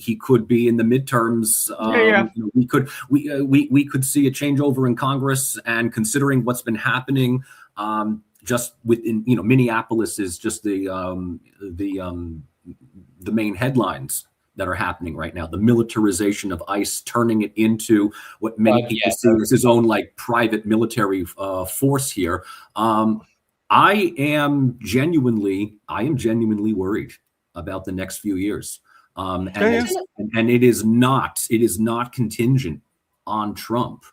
He could be in the midterms. We could see a changeover in Congress, and considering what's been happening, just within, Minneapolis is just the main headlines that are happening right now. The militarization of ICE, turning it into what many people see as his own private military force here. I am genuinely worried about the next few years, and it is not contingent on Trump.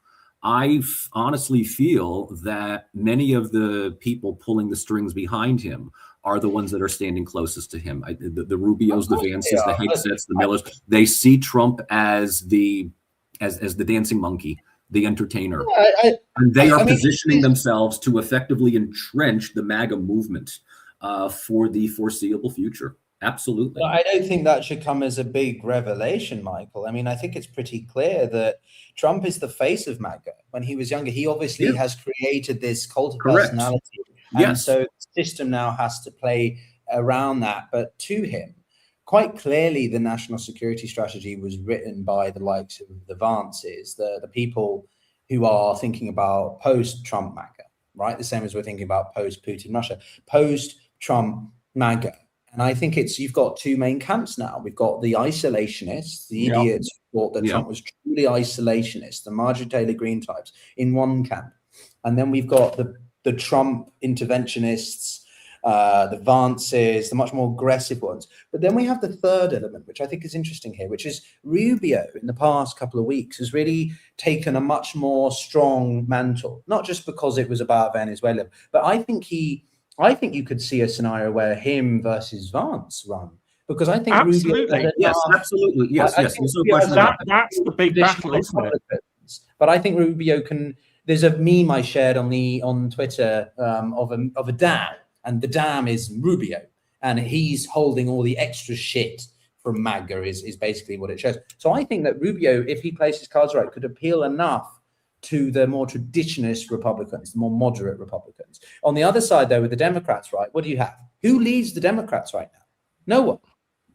I honestly feel that many of the people pulling the strings behind him are the ones that are standing closest to him. The Rubios, the Vances, the Hegseths, the Millers, they see Trump as the dancing monkey, the entertainer. And they are positioning themselves to effectively entrench the MAGA movement for the foreseeable future. Absolutely. But I don't think that should come as a big revelation, Michael. I think it's pretty clear that Trump is the face of MAGA. When he was younger, he obviously has created this cult of personality. And so the system now has to play around that. But to him, quite clearly, the national security strategy was written by the likes of the Vances, the people who are thinking about post-Trump MAGA, right? The same as we're thinking about post-Putin Russia, post-Trump MAGA. And I think you've got two main camps now. We've got the isolationists, the idiots who thought that Trump was truly isolationist, the Marjorie Taylor Greene types in one camp. And then we've got the Trump interventionists, the Vances, the much more aggressive ones. But then we have the third element, which I think is interesting here, which is Rubio in the past couple of weeks has really taken a much more strong mantle, not just because it was about Venezuela, but I think you could see a scenario where him versus Vance run, because I think absolutely, that's no question that's the big battle, isn't it? But I think Rubio can. There's a meme I shared on Twitter of a dam, and the dam is Rubio, and he's holding all the extra shit from MAGA is basically what it shows. So I think that Rubio, if he plays his cards right, could appeal enough to the more traditionalist Republicans, the more moderate Republicans. On the other side, though, with the Democrats, right, what do you have? Who leads the Democrats right now? No one.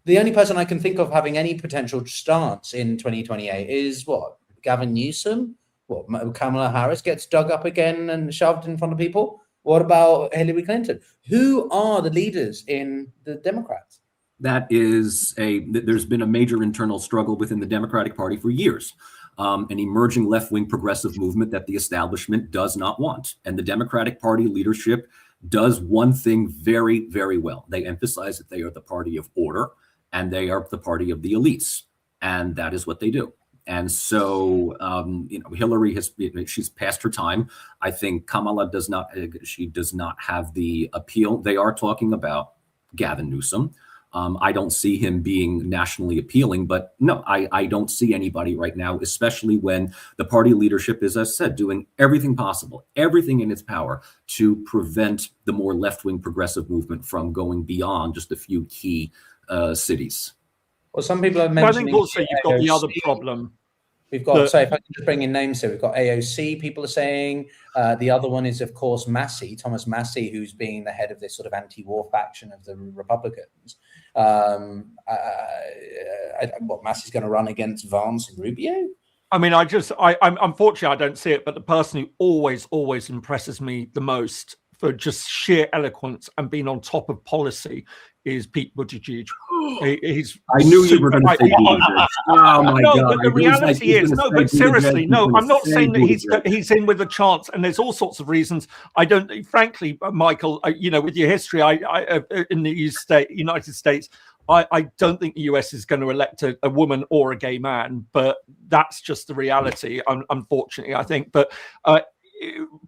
The only person I can think of having any potential stance in 2028 is what? Gavin Newsom? What? Kamala Harris gets dug up again and shoved in front of people? What about Hillary Clinton? Who are the leaders in the Democrats? There's been a major internal struggle within the Democratic Party for years. An emerging left-wing progressive movement that the establishment does not want. And the Democratic Party leadership does one thing very, very well. They emphasize that they are the party of order and they are the party of the elites. And that is what they do. And so, Hillary she's past her time. I think Kamala does not have the appeal. They are talking about Gavin Newsom. I don't see him being nationally appealing, but no, I don't see anybody right now, especially when the party leadership is, as I said, doing everything possible, everything in its power to prevent the more left-wing progressive movement from going beyond just a few key cities. Well, some people have mentioned. I think also you've got the other problem. We've got, sorry, if I can just bring in names here, we've got AOC, people are saying. The other one is, of course, Thomas Massey, who's being the head of this sort of anti-war faction of the Republicans. Massey's going to run against Vance and Rubio? I mean, I'm unfortunately, I don't see it, but the person who always impresses me the most for just sheer eloquence and being on top of policy is Pete Buttigieg. I knew you were going to say Buttigieg. Oh my God! But the reality is, no. But seriously, no. I'm not saying that he's in with a chance. And there's all sorts of reasons. I don't. Frankly, Michael, with your history, I in the United States, I don't think the US is going to elect a woman or a gay man. But that's just the reality. Unfortunately, I think. But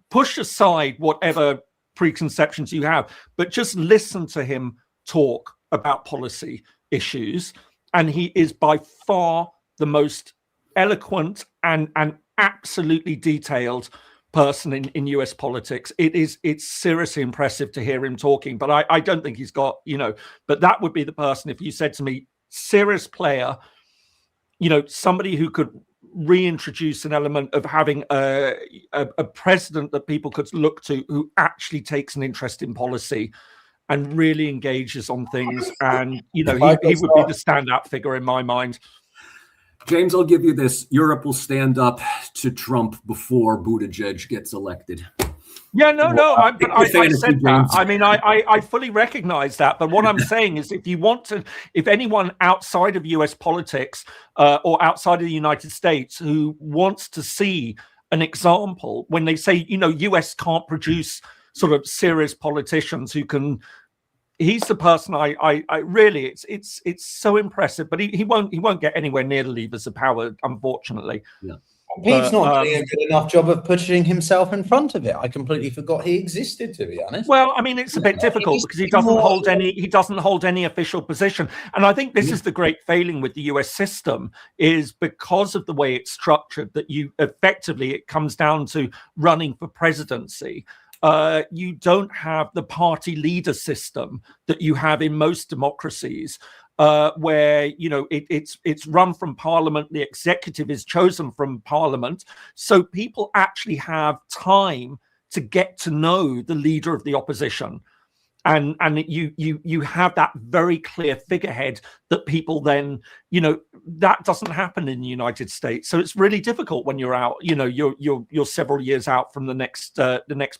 push aside whatever preconceptions you have, but just listen to him talk about policy issues, and he is by far the most eloquent and absolutely detailed person in US politics. It's seriously impressive to hear him talking, but I don't think he's got, but that would be the person, if you said to me, serious player, somebody who could reintroduce an element of having a president that people could look to who actually takes an interest in policy and really engages on things. And, he would be the standout figure in my mind. James, I'll give you this. Europe will stand up to Trump before Buttigieg gets elected. Yeah, no. I said that. I mean, I fully recognize that. But what I'm saying is, if anyone outside of US politics or outside of the United States who wants to see an example, when they say, US can't produce sort of serious politicians who can, he's the person I really, it's so impressive, but he won't get anywhere near the levers of power, unfortunately. Yeah. Pete's not doing a good enough job of pushing himself in front of it. I completely forgot he existed, to be honest. Well, I mean, it's a bit difficult because he doesn't hold any official position. And I think this is the great failing with the US system, is because of the way it's structured, that it comes down to running for presidency. You don't have the party leader system that you have in most democracies, where it's run from parliament. The executive is chosen from parliament, so people actually have time to get to know the leader of the opposition, and you have that very clear figurehead that people then, that doesn't happen in the United States. So it's really difficult when you're out, you're several years out from the next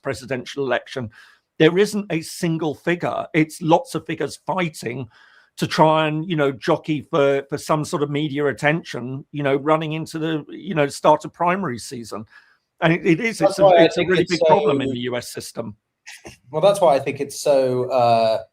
presidential election. There isn't a single figure. It's lots of figures fighting to try and, jockey for some sort of media attention, running into the, start of primary season. And it's a really big problem in the US system. Well, that's why I think it's so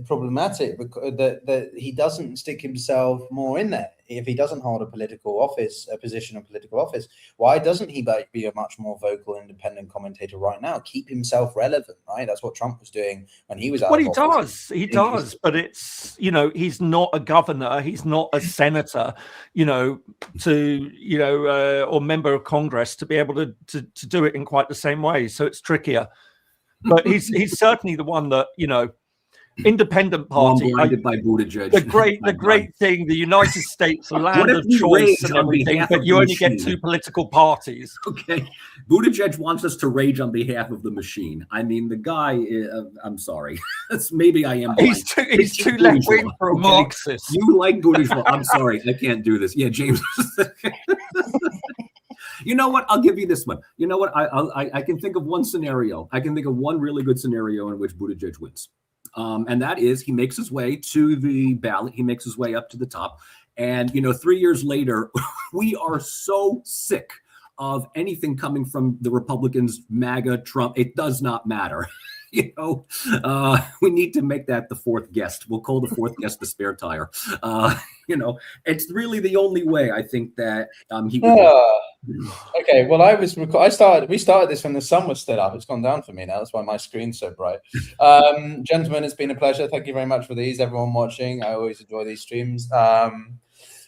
problematic, because that he doesn't stick himself more in there. If he doesn't hold a position of political office, why doesn't he be a much more vocal, independent commentator right now? Keep himself relevant, right? That's what Trump was doing when he was out. Well, he does, but it's, he's not a governor, he's not a senator, or member of Congress to be able to do it in quite the same way. So it's trickier. But he's certainly the one that, independent party. Blinded by Buttigieg. The great thing, the United States, the land of choice and everything, but you only get two political parties. Okay. Buttigieg wants us to rage on behalf of the machine. I mean, the guy, I'm sorry. Maybe I am. He's too left-wing for a Marxist. You like Buttigieg. I'm sorry. I can't do this. Yeah, James. You know what? I'll give you this one. You know what? I can think of one scenario. I can think of one really good scenario in which Buttigieg wins. And that is, he makes his way to the ballot. He makes his way up to the top. And, 3 years later, we are so sick of anything coming from the Republicans, MAGA, Trump. It does not matter. We need to make that the fourth guest. We'll call the fourth guest the spare tire. It's really the only way I think that he would. Okay, well, we started this when the sun was still up. It's gone down for me now. That's why my screen's so bright. Gentlemen, it's been a pleasure. Thank you very much for these, everyone watching. I always enjoy these streams. I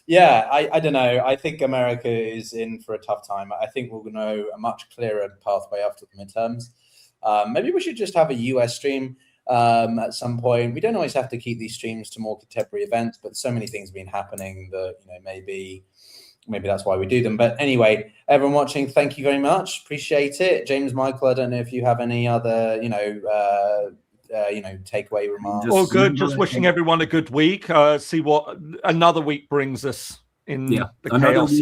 don't know. I think America is in for a tough time. I think we'll know a much clearer pathway after the midterms. Maybe we should just have a US stream at some point. We don't always have to keep these streams to more contemporary events, but so many things have been happening that, maybe maybe that's why we do them. But anyway, everyone watching, thank you very much. Appreciate it. James, Michael, I don't know if you have any other, takeaway remarks. All good. Just wishing everyone a good week. See what another week brings us in the chaos.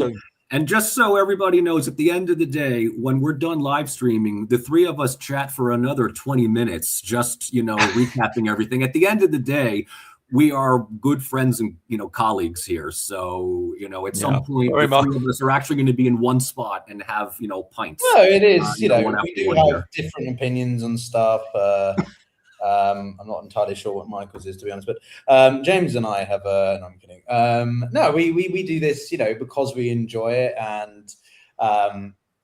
And just so everybody knows, at the end of the day, when we're done live streaming, the three of us chat for another 20 minutes, just, recapping everything. At the end of the day, we are good friends and, colleagues here. So, at some point, the three of us are actually going to be in one spot and have, pints. No, it is, we do have different opinions on stuff. I'm not entirely sure what Michael's is, to be honest, but James and I have no, I'm kidding. We do this, because we enjoy it, and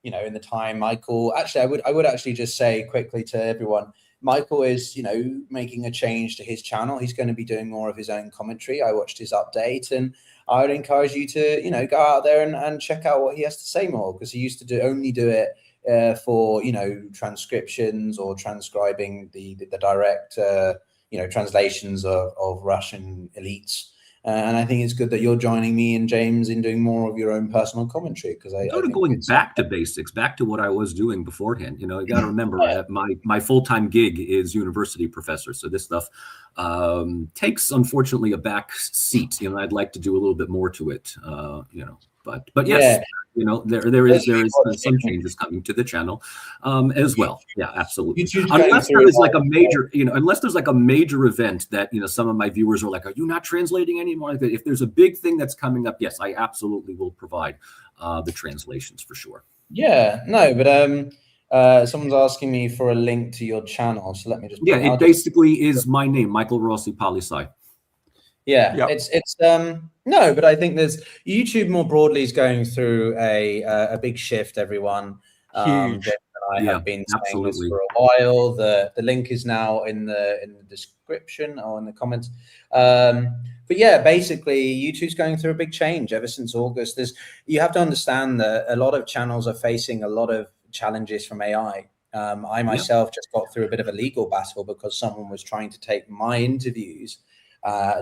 in the time, Michael. Actually, I would actually just say quickly to everyone, Michael is, making a change to his channel. He's going to be doing more of his own commentary. I watched his update, and I would encourage you to, go out there and check out what he has to say more, because he used to only do it for transcriptions or transcribing the direct translations of Russian elites, and I think it's good that you're joining me and James in doing more of your own personal commentary, because I think going back to basics, back to what I was doing beforehand. You got to remember, my full-time gig is university professor, so this stuff takes, unfortunately, a back seat. I'd like to do a little bit more to it, but yes, there is some changes coming to the channel as well. Yeah, absolutely. Unless there is like a major, unless there's like a major event that some of my viewers are like, "Are you not translating anymore?" If there's a big thing that's coming up, yes, I absolutely will provide the translations for sure. Yeah, no, but someone's asking me for a link to your channel, so let me just. Yeah, it basically is my name, Michael Rossi Palisai. Yeah, yep. It's no, but I think there's YouTube more broadly is going through a big shift. Everyone, huge. I have been saying this for a while. The link is now in the description or in the comments. But yeah, basically, YouTube's going through a big change ever since August. You have to understand that a lot of channels are facing a lot of challenges from AI. I myself just got through a bit of a legal battle because someone was trying to take my interviews,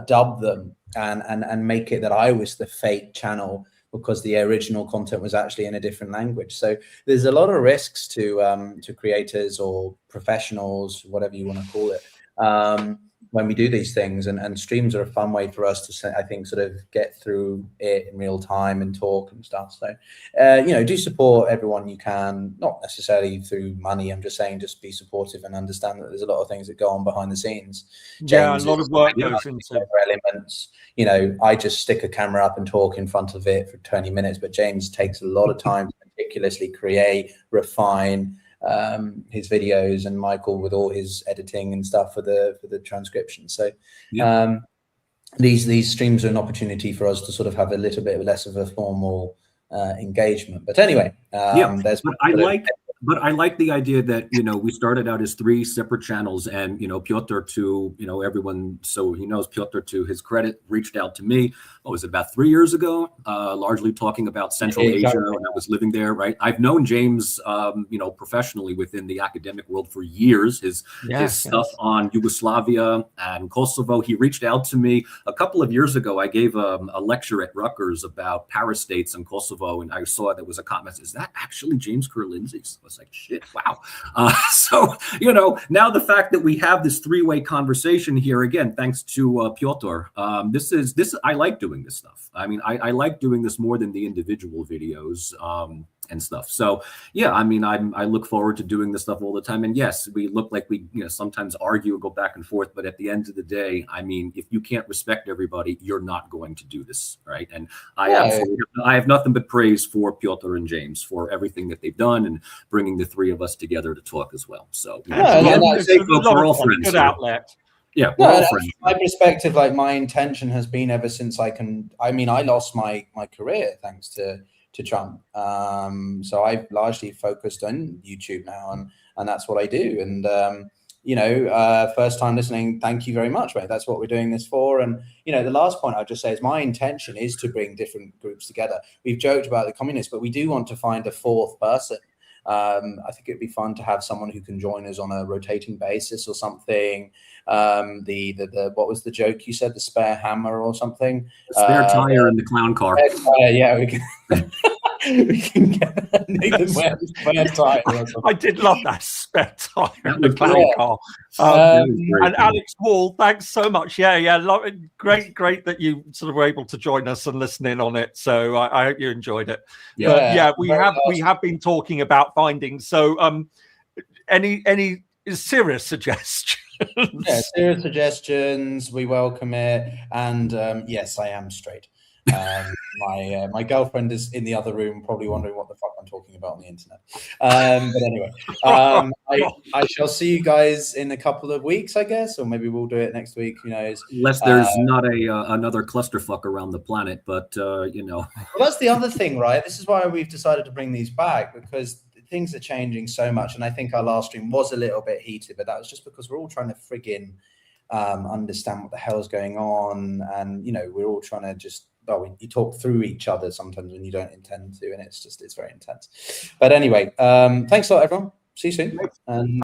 dub them and make it that I was the fake channel because the original content was actually in a different language. So there's a lot of risks to creators or professionals, whatever you want to call it, when we do these things, and streams are a fun way for us to, I think, sort of get through it in real time and talk and stuff. So, do support everyone you can, not necessarily through money. I'm just saying, just be supportive and understand that there's a lot of things that go on behind the scenes. James, a lot of work goes into elements. I just stick a camera up and talk in front of it for 20 minutes, but James takes a lot of time to meticulously create, refine his videos, and Michael with all his editing and stuff for the transcription. So these streams are an opportunity for us to sort of have a little bit less of a formal engagement. But anyway, But I like the idea that, we started out as 3 separate channels, and, Pyotr, to, everyone, so he knows, Pyotr, to his credit, reached out to me, what was it, about 3 years ago, largely talking about Central Asia when I was living there, right? I've known James, professionally within the academic world for years, his stuff on Yugoslavia and Kosovo. He reached out to me a couple of years ago. I gave a lecture at Rutgers about parastates in Kosovo, and I saw there was a comment, is that actually James Kerr-Lindsay's? I was like, shit, wow. So, now the fact that we have this 3-way conversation here, again, thanks to Pyotr, I like doing this stuff. I mean, I like doing this more than the individual videos and stuff. So, yeah, I mean, I look forward to doing this stuff all the time. And yes, we look like we, sometimes argue, go back and forth. But at the end of the day, I mean, if you can't respect everybody, you're not going to do this, right? And I have nothing but praise for Pyotr and James for everything that they've done and bringing the 3 of us together to talk as well. So, we're all friends. Good outlet. Yeah, from my perspective, like my intention has been ever since I lost my career thanks to Trump. So I've largely focused on YouTube now, and that's what I do. And first time listening, thank you very much, mate. That's what we're doing this for. And the last point I'll just say is my intention is to bring different groups together. We've joked about the communists, but we do want to find a 4th person. I think it'd be fun to have someone who can join us on a rotating basis or something. The what was the joke you said? The spare hammer or something? Spare tire in the clown car. Yeah, we can. We can get Nathan wear a spare tire. Or something. I did love that spare tire in the was clown great. car. That was great. And Alex Wall, thanks so much. Yeah, great that you sort of were able to join us and listen in on it. So I hope you enjoyed it. Yeah, we have been talking about findings. So any serious suggestions? Yeah, serious suggestions. We welcome it. And yes, I am straight. My girlfriend is in the other room, probably wondering what the fuck I'm talking about on the internet. But anyway, I shall see you guys in a couple of weeks, I guess, or maybe we'll do it next week. Who knows? Unless there's not another clusterfuck around the planet, but you know. Well, that's the other thing, right? This is why we've decided to bring these back, because things are changing so much. And I think our last stream was a little bit heated, but that was just because we're all trying to friggin' understand what the hell's going on, and you know, we're all trying to just you talk through each other sometimes when you don't intend to, and it's very intense. But anyway, thanks a lot, everyone. See you soon. And